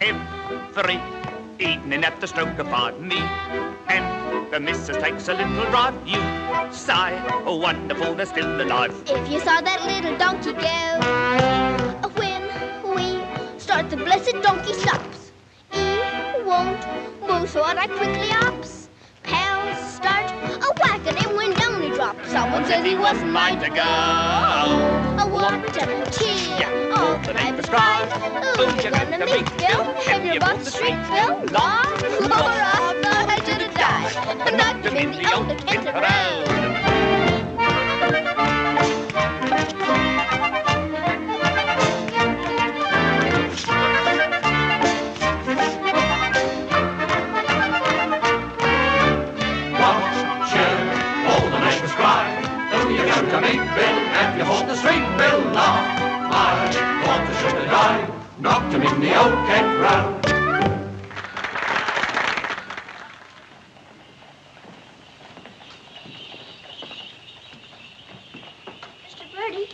Every evening at the stroke of 5, me and the missus takes a little drive. You sigh, oh, wonderful, they're still alive. If you saw that little donkey go, when we start, the blessed donkey stops. He won't move, so on I quickly hops. Pound him when down he dropped. Someone says he wasn't mine to go. What a tear, all the night was cry. Who's you gonna meet, Bill? Have you bought the street, Bill? Laura, I thought I should have died. And knocked him in the old Kenton Road. To meet Bill, and you hold the street, Bill, law. I thought I should have died, knocked him in the old Kent round. Mr. Birdie,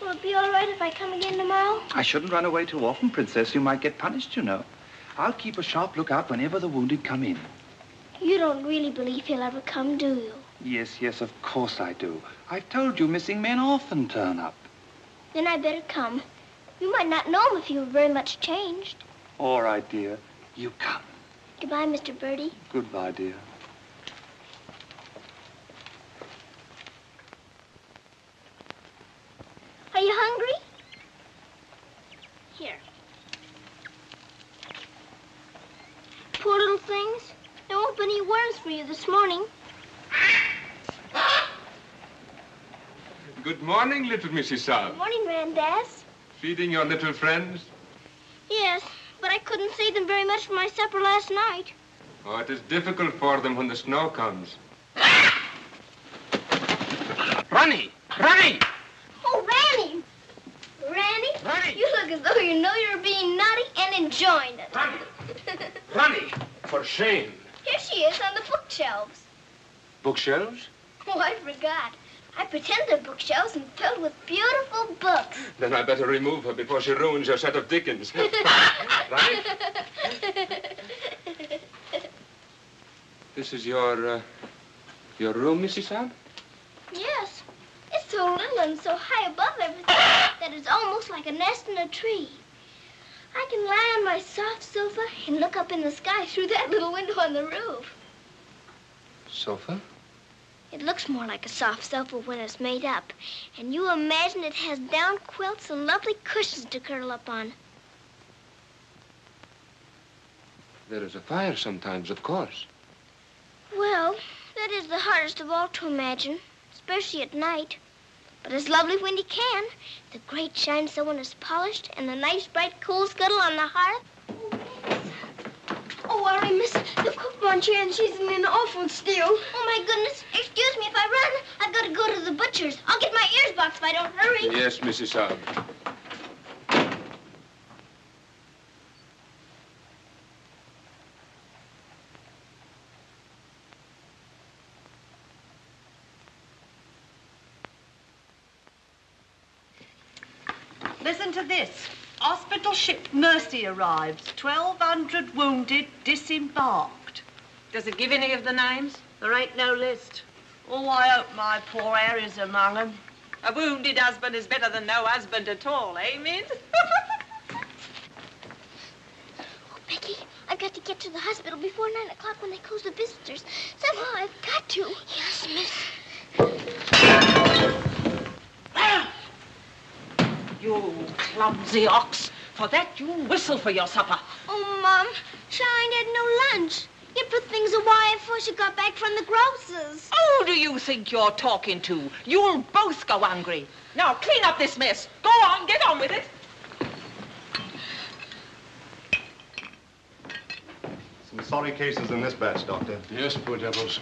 will it be all right if I come again tomorrow? I shouldn't run away too often, Princess. You might get punished, you know. I'll keep a sharp lookout whenever the wounded come in. You don't really believe he'll ever come, do you? Yes, of course I do. I've told you missing men often turn up. Then I better come. You might not know him if you were very much changed. All right, dear. You come. Goodbye, Mr. Birdie. Goodbye, dear. Are you hungry? Here. Poor little things. There won't be any worms for you this morning. Good morning, little Mrs. Saab. Good morning, Randaz. Feeding your little friends? Yes, but I couldn't save them very much for my supper last night. Oh, it is difficult for them when the snow comes. Ronnie! Ronnie! Oh, Ranny! Ranny, you look as though you know you're being naughty and enjoying it. Ronnie! For shame. Here she is on the bookshelves. Bookshelves? Oh, I forgot. I pretend they're bookshelves and filled with beautiful books. Then I better remove her before she ruins your set of Dickens. Right? This is your room, Mrs. Saab? Yes. It's so little and so high above everything that it's almost like a nest in a tree. I can lie on my soft sofa and look up in the sky through that little window on the roof. Sofa? It looks more like a soft sofa when it's made up. And you imagine it has down quilts and lovely cushions to curl up on. There is a fire sometimes, of course. Well, that is the hardest of all to imagine, especially at night. But it's lovely when you can. The grate shines so when it's polished, and the nice bright coal scuttle on the hearth. Oh, worry, miss. The cook wants you, and she's in an awful stew. Oh, my goodness. Excuse me if I run. I've got to go to the butcher's. I'll get my ears boxed if I don't hurry. Yes, Mrs. Saab. Listen to this. Hospital ship Mercy arrives. 1,200 wounded disembarked. Does it give any of the names? There ain't no list. Oh, I hope my poor Harry's among them. A wounded husband is better than no husband at all, eh, Min? Oh, Becky, I've got to get to the hospital before 9 o'clock when they close the visitors. Somehow I've got to. Yes, miss. You clumsy ox. For that, you whistle for your supper. Oh, Mom, Shine had no lunch. You put things away before she got back from the grocer's. Who do you think you're talking to? You'll both go hungry. Now, clean up this mess. Go on, get on with it. Some sorry cases in this batch, Doctor. Yes, poor devils.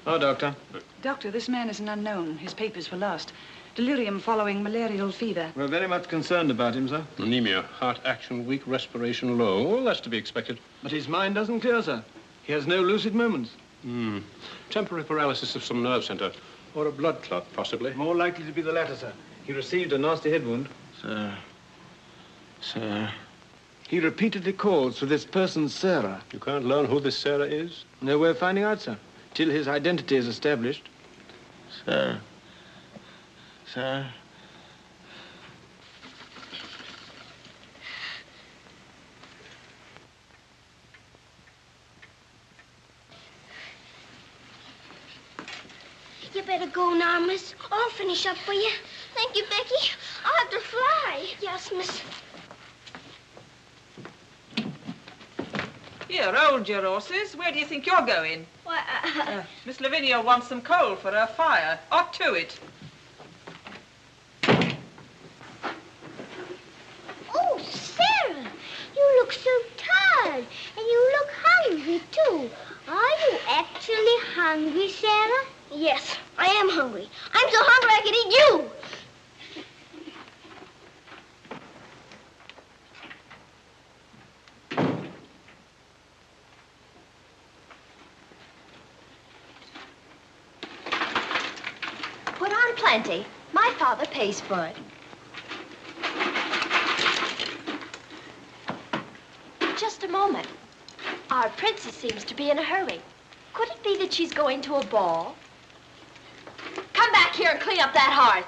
Oh, Doctor. Doctor, this man is an unknown. His papers were lost. Delirium following malarial fever. We're very much concerned about him, sir. Anemia, heart action weak, respiration low. Well, that's to be expected. But his mind doesn't clear, sir. He has no lucid moments. Temporary paralysis of some nerve center. Or a blood clot, possibly. More likely to be the latter, sir. He received a nasty head wound. Sir. He repeatedly calls for this person, Sarah. You can't learn who this Sarah is? No way of finding out, sir. Till his identity is established. Sir. better go now, miss. I'll finish up for you. Thank you, Becky. I'll have to fly. Yes, miss. Here, hold your horses. Where do you think you're going? Why, Miss Lavinia wants some coal for her fire. Hot to it. Oh, Sarah, you look so tired, and you look hungry, too. Are you actually hungry, Sarah? Yes, I am hungry. I'm so hungry I could eat you. Put on plenty. My father pays for it. Just a moment. Our princess seems to be in a hurry. Could it be that she's going to a ball? Come back here and clean up that hearth.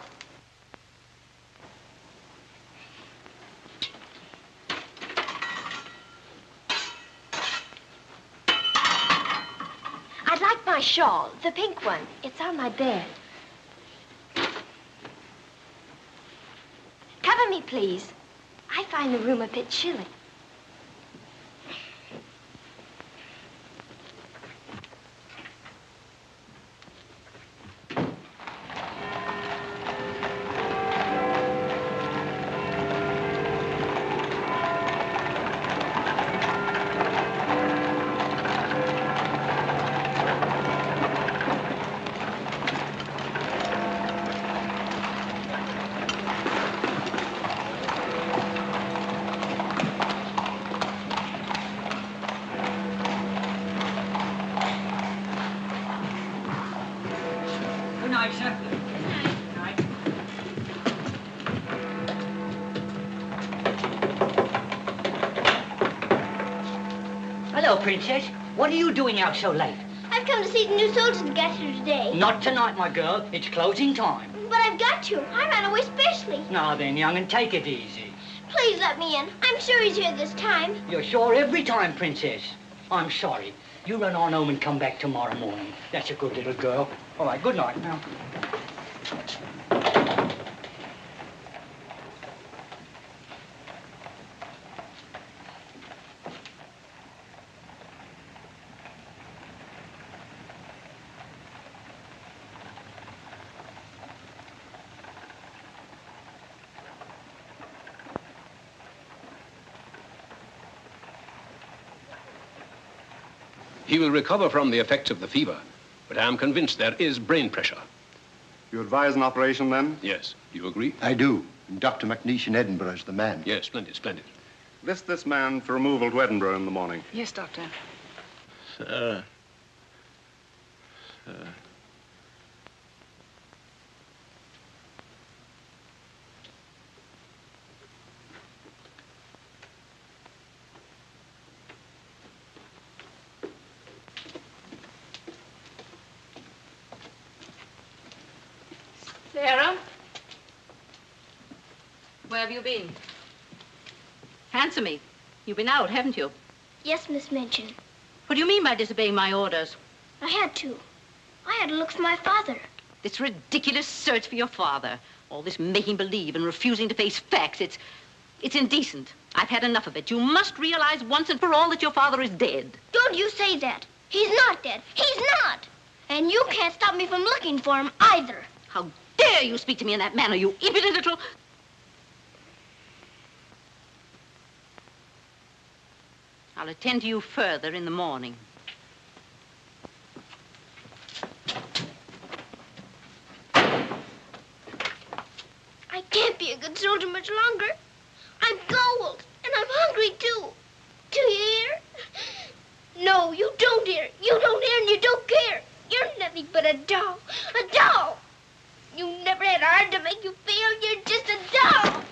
I'd like my shawl, the pink one. It's on my bed. Cover me, please. I find the room a bit chilly. Hello, Princess. What are you doing out so late? I've come to see the new soldiers that got here today. Not tonight, my girl. It's closing time. But I've got to. I ran away specially. Now then, young, and take it easy. Please let me in. I'm sure he's here this time. You're sure every time, Princess. I'm sorry. You run on home and come back tomorrow morning. That's a good little girl. All right, good night now. He will recover from the effects of the fever, but I am convinced there is brain pressure. You advise an operation, then? Yes. Do you agree? I do. And Dr. McNeish in Edinburgh is the man. Yes, splendid, splendid. List this man for removal to Edinburgh in the morning. Yes, Doctor. Sir. Sarah? Where have you been? Answer me. You've been out, haven't you? Yes, Miss Minchin. What do you mean by disobeying my orders? I had to. I had to look for my father. This ridiculous search for your father. All this making believe and refusing to face facts. It's indecent. I've had enough of it. You must realize once and for all that your father is dead. Don't you say that. He's not dead. He's not. And you can't stop me from looking for him either. How dare you speak to me in that manner, you impudent little... I'll attend to you further in the morning. I can't be a good soldier much longer. I'm cold, and I'm hungry, too. Do you hear? No, you don't hear. You don't hear and you don't care. You're nothing but a doll. A doll. You never had a heart to make you feel. You're just a doll.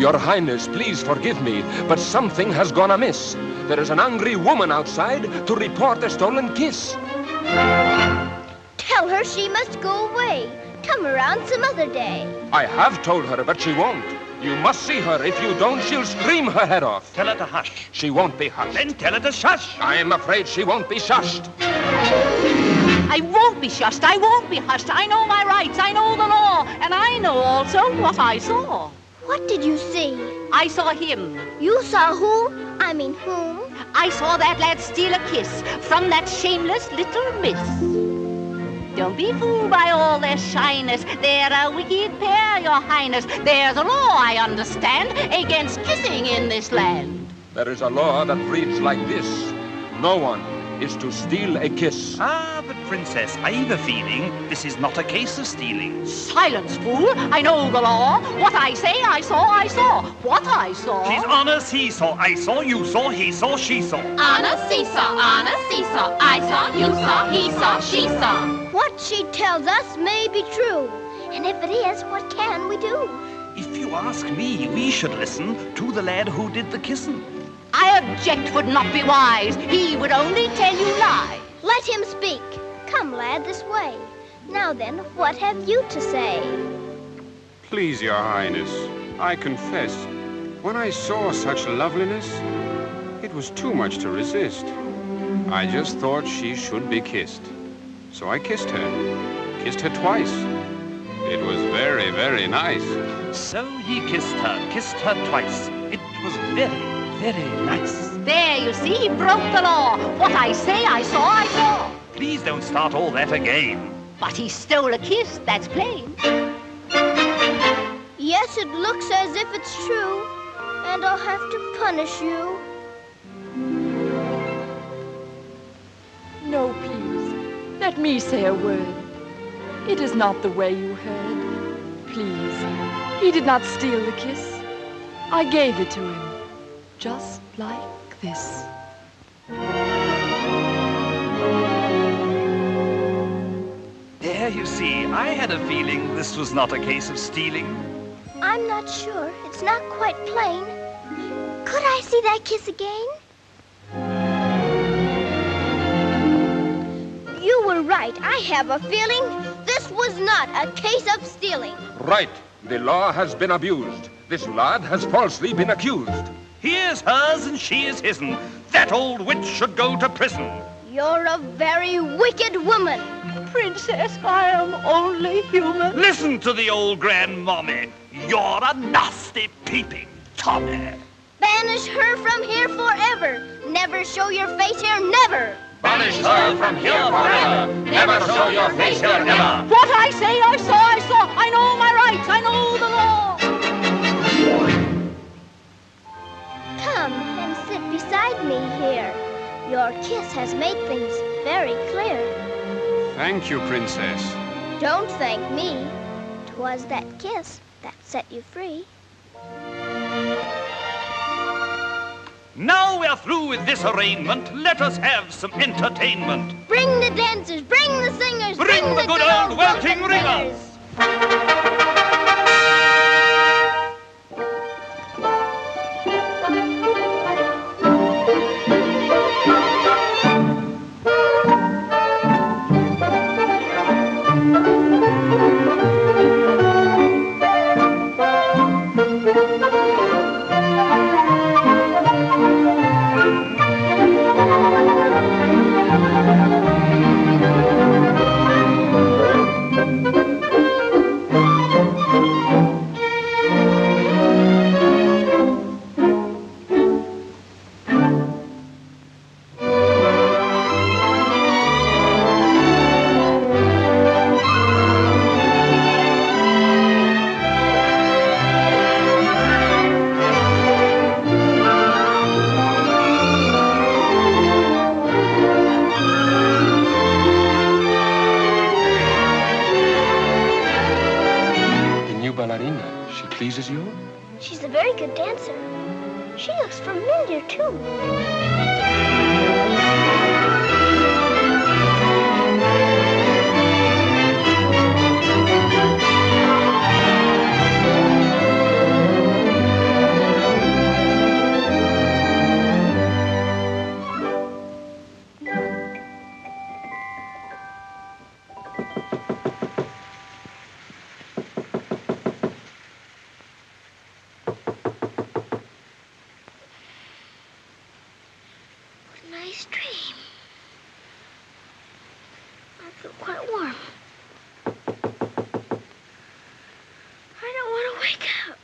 Your Highness, please forgive me, but something has gone amiss. There is an angry woman outside to report a stolen kiss. Tell her she must go away. Come around some other day. I have told her, but she won't. You must see her. If you don't, she'll scream her head off. Tell her to hush. She won't be hushed. Then tell her to shush. I'm afraid she won't be shushed. I won't be shushed. I won't be hushed. I know my rights. I know the law. And I know also what I saw. What did you see? I saw him. You saw who? I mean whom? I saw that lad steal a kiss from that shameless little miss. Don't be fooled by all their shyness. They're a wicked pair, Your Highness. There's a law, I understand, against kissing in this land. There is a law that reads like this. No one is to steal a kiss. Ah, but Princess, I've a feeling this is not a case of stealing. Silence, fool. I know the law. What I say, I saw, I saw. What I saw. She's on a seesaw. I saw, you saw, he saw, she saw. On a seesaw, on a seesaw. I saw, you saw, he saw, she saw. What she tells us may be true. And if it is, what can we do? If you ask me, we should listen to the lad who did the kissing. I object would not be wise. He would only tell you lies. Let him speak. Come, lad, this way. Now then, what have you to say? Please, Your Highness, I confess, when I saw such loveliness, it was too much to resist. I just thought she should be kissed. So I kissed her twice. It was very, very nice. So he kissed her twice. It was very, very nice. There, you see, he broke the law. What I say, I saw, I saw. Please don't start all that again. But he stole a kiss, that's plain. Yes, it looks as if it's true, and I'll have to punish you. No, please. Let me say a word. It is not the way you heard. Please, he did not steal the kiss. I gave it to him, just like this. There, you see, I had a feeling this was not a case of stealing. I'm not sure. It's not quite plain. Could I see that kiss again? You were right. I have a feeling this was not a case of stealing. Right. The law has been abused. This lad has falsely been accused. He is hers and she is his'n. That old witch should go to prison. You're a very wicked woman. Princess, I am only human. Listen to the old grandmommy. You're a nasty peeping Tommy. Banish her from here forever. Never show your face here, never. Banish her from here forever. Never show your face here, never. What I say, I saw, I saw. I know my rights, I know the law. Come and sit beside me here. Your kiss has made things very clear. Thank you, Princess. Don't thank me. 'Twas that kiss that set you free. Now we're through with this arraignment. Let us have some entertainment. Bring the dancers, bring the singers, Bring the good old welting ringers. Pleases you? She's a very good dancer. She looks familiar, too. dream. I feel quite warm. I don't want to wake up.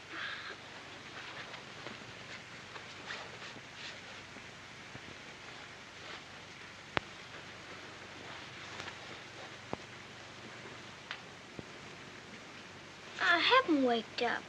I haven't waked up.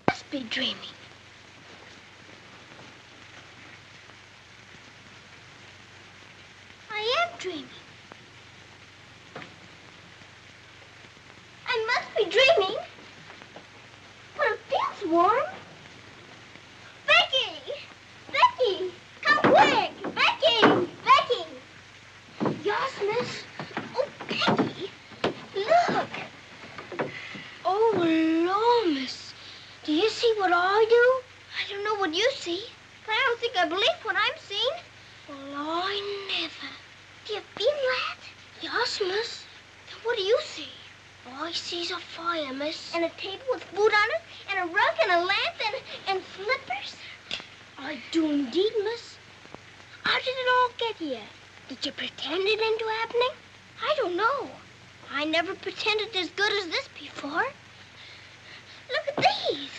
Must be dreaming. I am dreaming. I must be dreaming. But it feels warm. Becky! Becky! Come quick! Becky! Becky! Yes, miss? Oh, Becky! Look! Oh, Lord, miss. Do you see what I do? I don't know what you see, but I don't think I believe what I'm seeing. Well, I never. Do you feel that? Yes, miss. Then what do you see? All I see's a fire, miss. And a table with food on it, and a rug, and a lamp, and slippers. I do indeed, miss. How did it all get here? Did you pretend it into happening? I don't know. I never pretended as good as this before. Look at these.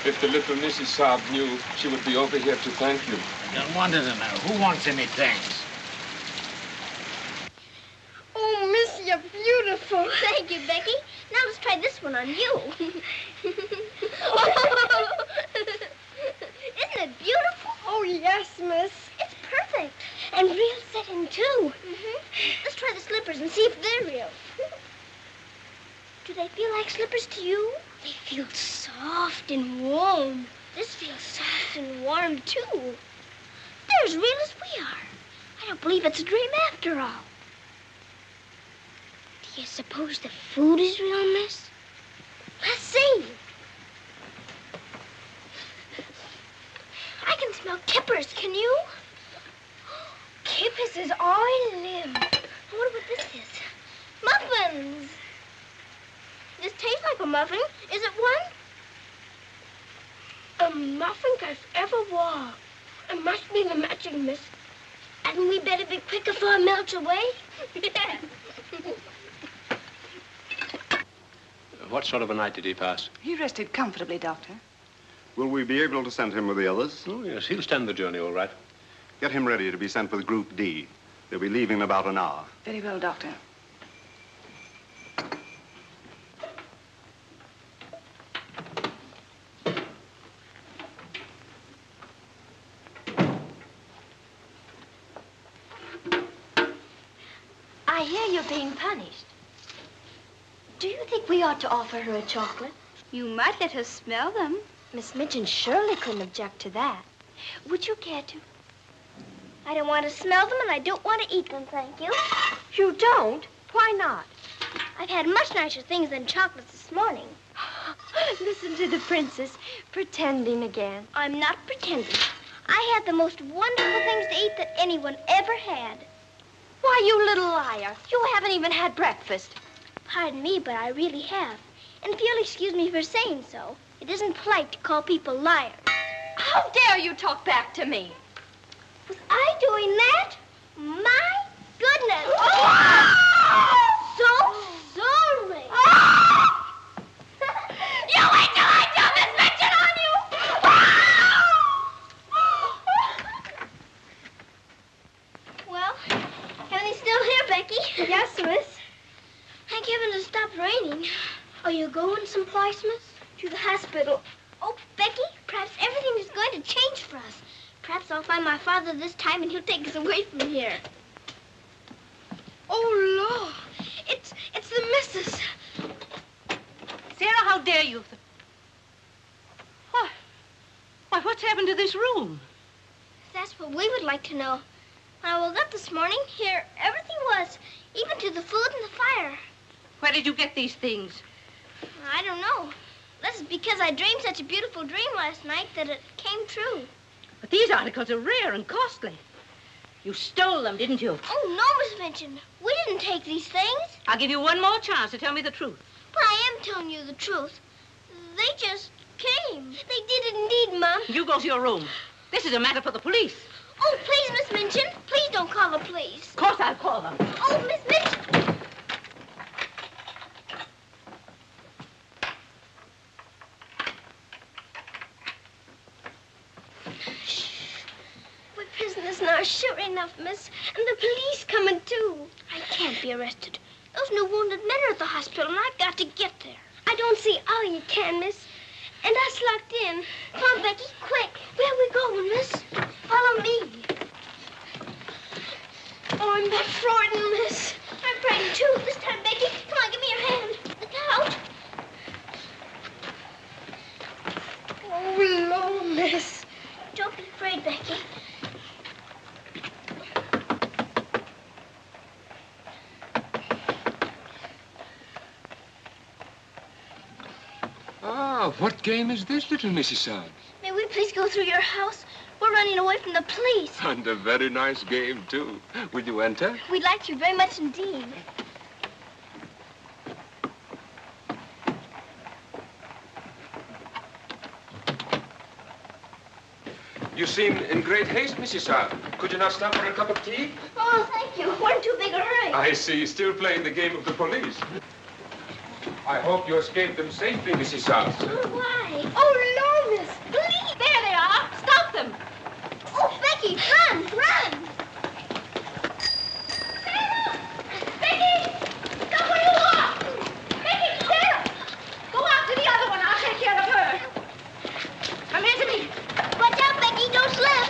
If the little Mrs. Saab knew, she would be over here to thank you. I don't want to know. Who wants any thanks? Oh, miss, you're beautiful. Thank you, Becky. Now let's try this one on you. Isn't it beautiful? Oh, yes, miss. It's perfect. And real setting, too. Let's try the slippers and see if they're real. Do they feel like slippers to you? They feel soft and warm. This feels soft and warm, too. They're as real as we are. I don't believe it's a dream after all. Do you suppose the food is real, miss? Let's see. I can smell kippers, can you? Kippers is all I live. I wonder what this is. Muffins. This tastes like a muffin. Is it one? A muffin I've ever wore. It must be the magic, miss. Hadn't we better be quick before it melts away? Yes. What sort of a night did he pass? He rested comfortably, Doctor. Will we be able to send him with the others? Oh, yes, he'll stand the journey all right. Get him ready to be sent with Group D. They'll be leaving in about an hour. Very well, Doctor. I hear you're being punished. Do you think we ought to offer her a chocolate? You might let her smell them. Miss Mitchell surely couldn't object to that. Would you care to? I don't want to smell them, and I don't want to eat them, thank you. You don't? Why not? I've had much nicer things than chocolates this morning. Listen to the princess, pretending again. I'm not pretending. I had the most wonderful things to eat that anyone ever had. Why, you little liar. You haven't even had breakfast. Pardon me, but I really have. And if you'll excuse me for saying so, it isn't polite to call people liars. How dare you talk back to me? Was I doing that? My goodness. So sorry. You wait till I tell Miss Mitchell on you! Well, everything's still here, Becky. Yes, miss. Thank heaven it stopped raining. Are you going someplace, miss? To the hospital. Oh, Becky, perhaps everything is going to change for us. Perhaps I'll find my father this time and he'll take us away from here. Oh, Lord. It's the missus. Sarah, how dare you? Why, what's happened to this room? That's what we would like to know. When I woke up this morning, here everything was, even to the food and the fire. Where did you get these things? I don't know. This is because I dreamed such a beautiful dream last night that it came true. But these articles are rare and costly. You stole them, didn't you? Oh, no, Miss Minchin. We didn't take these things. I'll give you one more chance to tell me the truth. But I am telling you the truth. They just came. They did indeed, Mom. You go to your room. This is a matter for the police. Oh, please, Miss Minchin. Please don't call the police. Of course I'll call them. Oh, Miss Minchin. We're prisoners now, sure enough, miss. And the police coming, too. I can't be arrested. Those new wounded men are at the hospital, and I've got to get there. I don't see how you can, miss. And us locked in. Come on, Becky, quick. Where are we going, miss? Follow me. Oh, I'm that frightened, miss. I'm frightened, too. This time, Becky. Come on, give me your hand. Look out. Oh, Lord, miss. Don't be afraid, Becky. Ah, what game is this, little Missy Son? May we please go through your house? We're running away from the police. And a very nice game, too. Will you enter? We'd like to very much indeed. You seem in great haste, Missy Son. Could you not stop for a cup of tea? Oh, thank you. We're in too big a hurry. I see. Still playing the game of the police. I hope you escaped them safely, Mrs. South. Why? Oh, no, miss. Please. There they are. Stop them. Oh, Becky, run, run. Sarah! Becky! Stop where you are! Becky, Sarah! Go after the other one. I'll take care of her. Come here to me. Watch out, Becky. Don't slip.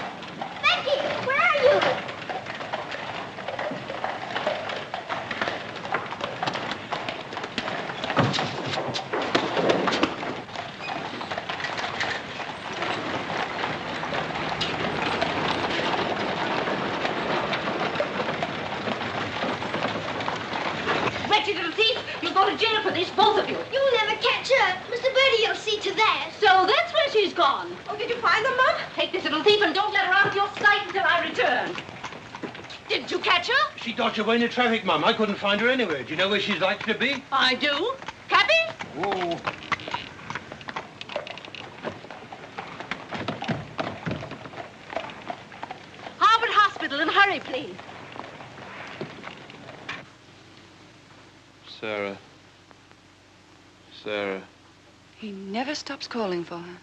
Becky, where are you? Wretched little thief. You'll go to jail for this, both of you. You'll never catch her. Mr. Birdie will see to that. So that's where she's gone. Oh, did you find them, Mom? Take this little thief and don't let her out of your sight until I return. Didn't you catch her? She dodged away in the traffic, Mum. I couldn't find her anywhere. Do you know where she's likely to be? I do. Cappy? Oh. Harvard Hospital, and hurry, please. Sarah. Sarah. He never stops calling for her.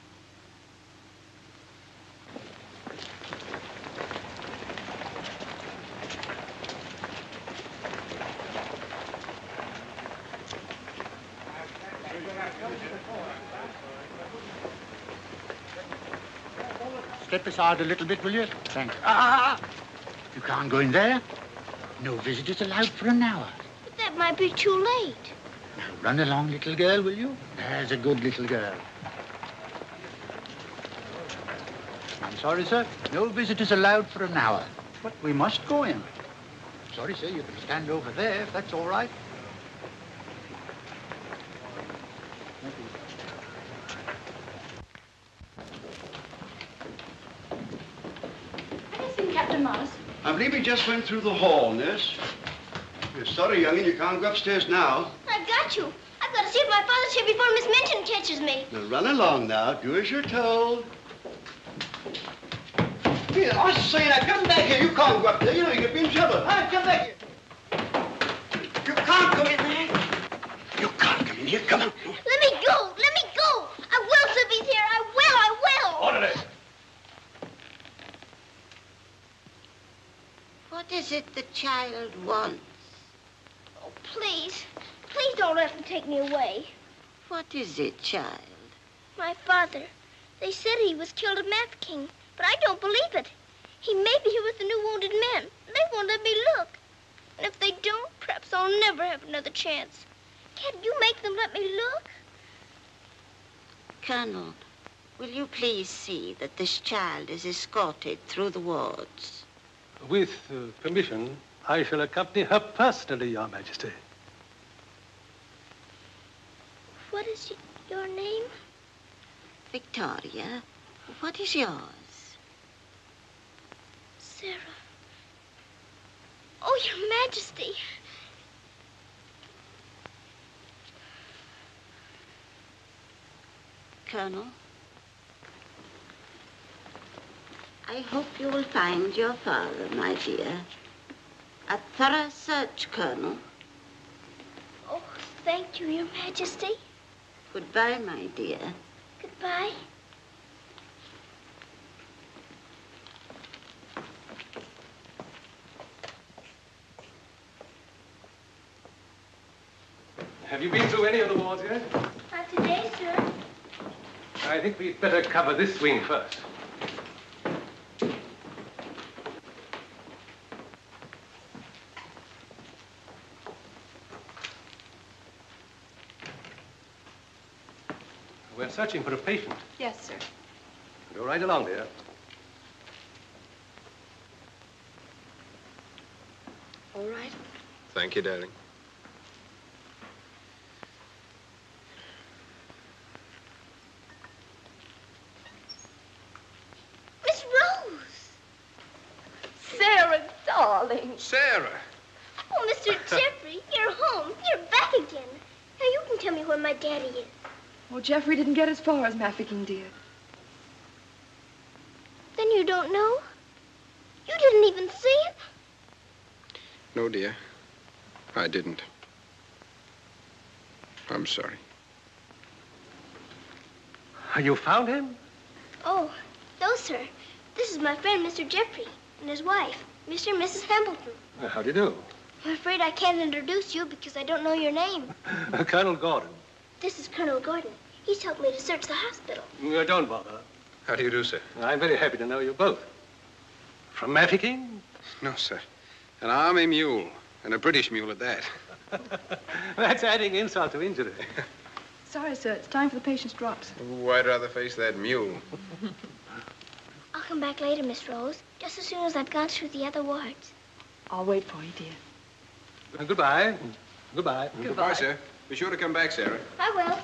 Step aside a little bit, will you? Thanks. You can't go in there. No visitors allowed for an hour. But that might be too late. Now, run along, little girl, will you? There's a good little girl. I'm sorry, sir. No visitors allowed for an hour. But we must go in. Sorry, sir. You can stand over there, if that's all right. Captain Morris. I believe he just went through the hall, nurse. You're sorry, young'un, you can't go upstairs now. I've got you. I've got to see if my father's here before Miss Minchin catches me. Now run along now. Do as you're told. Here, I say now, come back here. You can't go up there. You know you could be in trouble. All right, come back here. You can't go in there. You can't come in here. Come on. Let me go. Let me go. I will, if he's here. I will. I will. Orderly. What is it the child wants? Oh, please. Please don't let him take me away. What is it, child? My father. They said he was killed at Mafeking, but I don't believe it. He may be here with the new wounded men. They won't let me look. And if they don't, perhaps I'll never have another chance. Can't you make them let me look? Colonel, will you please see that this child is escorted through the wards? With permission, I shall accompany her personally, Your Majesty. What What is your name? Victoria. What is yours? Sarah. Oh, Your Majesty. Colonel, I hope you will find your father, my dear. A thorough search, Colonel. Oh, thank you, Your Majesty. Goodbye, my dear. Goodbye. Have you been through any of the wards yet? Not today, sir. I think we'd better cover this wing first. We're searching for a patient. Yes, sir. Go right along, dear. All right. Thank you, darling. Miss Rose! Sarah, darling. Sarah! Oh, Mr. Jeffrey, you're home. You're back again. Now you can tell me where my daddy is. Well, Jeffrey didn't get as far as Mafeking, dear. Then you don't know? You didn't even see him? No, dear. I didn't. I'm sorry. You found him? Oh, no, sir. This is my friend, Mr. Jeffrey, and his wife, Mr. and Mrs. Hamilton. How do you do? I'm afraid I can't introduce you because I don't know your name. Colonel Gordon. This is Colonel Gordon. He's helped me to search the hospital. Don't bother. How do you do, sir? I'm very happy to know you both. From Mafeking? No, sir. An army mule, and a British mule at that. That's adding insult to injury. Sorry, sir. It's time for the patient's drops. Ooh, I'd rather face that mule. I'll come back later, Miss Rose, just as soon as I've gone through the other wards. I'll wait for you, dear. Goodbye. Goodbye. Goodbye, sir. Be sure to come back, Sarah. I will.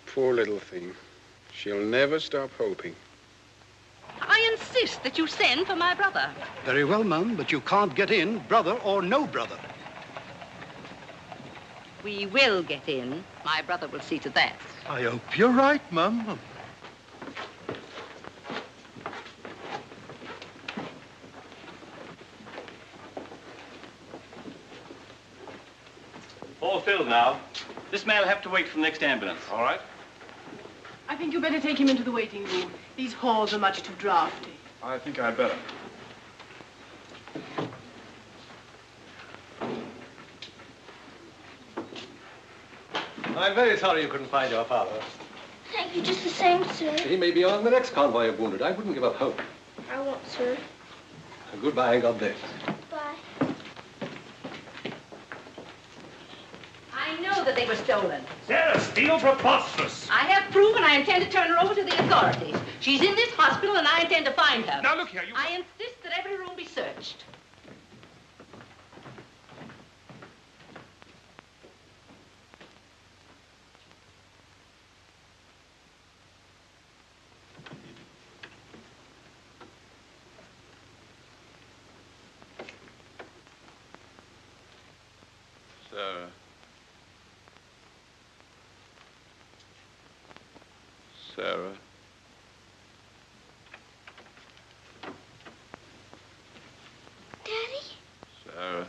Poor little thing. She'll never stop hoping. I insist that you send for my brother. Very well, Mum, but you can't get in, brother or no brother. We will get in. My brother will see to that. I hope you're right, Mum. All filled now. This man will have to wait for the next ambulance. All right. I think you better take him into the waiting room. These halls are much too drafty. I think I'd better. I'm very sorry you couldn't find your father. Thank you just the same, sir. He may be on the next convoy of wounded. I wouldn't give up hope. I won't, sir. Goodbye and God bless. Bye. I know that they were stolen. Sarah Steele, preposterous. I have proof, and I intend to turn her over to the authorities. She's in this hospital, and I intend to find her. Now, look here, you... I insist that every room be searched. Sarah. Sarah. Daddy? Sarah.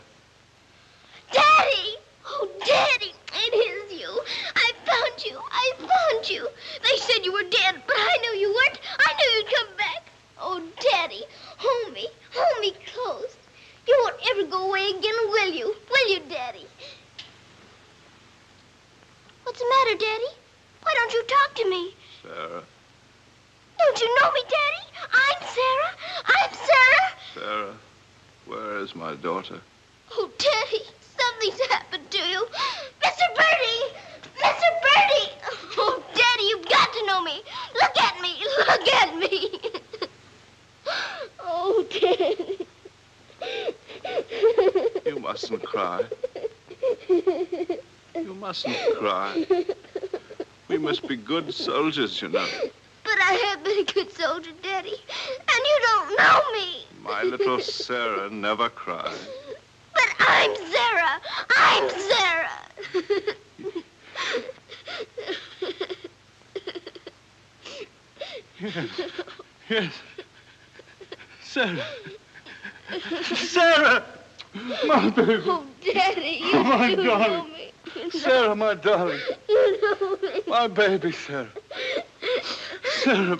Daddy! Oh, Daddy, it is you. I found you. I found you. They said you were dead, but I knew you weren't. I knew you'd come back. Oh, Daddy, hold me. Hold me close. You won't ever go away again, will you? Will you, Daddy? What's the matter, Daddy? Why don't you talk to me? Sarah. Don't you know me, Daddy? I'm Sarah. I'm Sarah. Sarah, where is my daughter? Oh, Daddy, something's happened to you. Mr. Birdie! Mr. Birdie! Oh, Daddy, you've got to know me. Look at me. Look at me. Oh, Daddy. You mustn't cry. cry. You mustn't cry. We must be good soldiers, you know. But I have been a good soldier, Daddy, and you don't know me. My little Sarah never cried. But I'm Sarah. I'm Sarah. Yes. Yes. Sarah. Sarah! My baby. Oh, Daddy, you my do darling. know me. Sarah, my darling. You know me. My baby, Sarah. Sarah.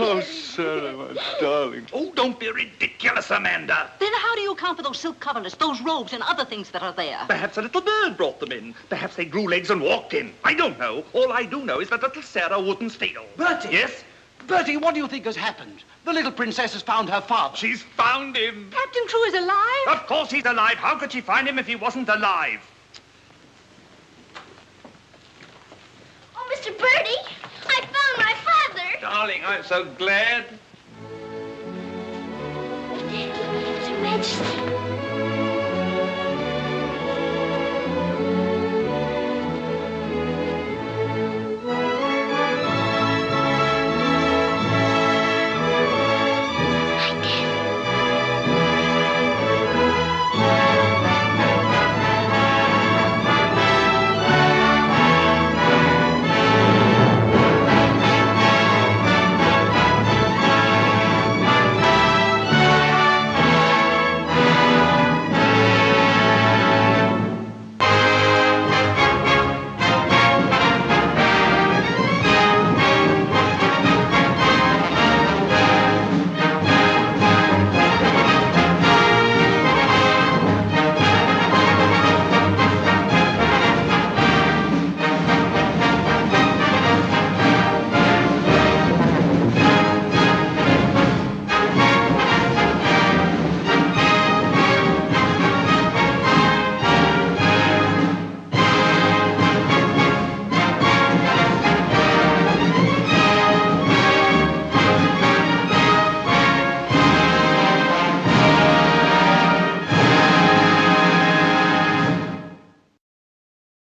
Oh, Sarah, my darling. Oh, don't be ridiculous, Amanda. Then how do you account for those silk coverlets, those robes, and other things that are there? Perhaps a little bird brought them in. Perhaps they grew legs and walked in. I don't know. All I do know is that little Sarah wouldn't steal. Bertie! Yes? Bertie, what do you think has happened? The little princess has found her father. She's found him. Captain Crewe is alive? Of course he's alive. How could she find him if he wasn't alive? Oh, Mr. Birdie, I found my father. Darling, I'm so glad. His Majesty.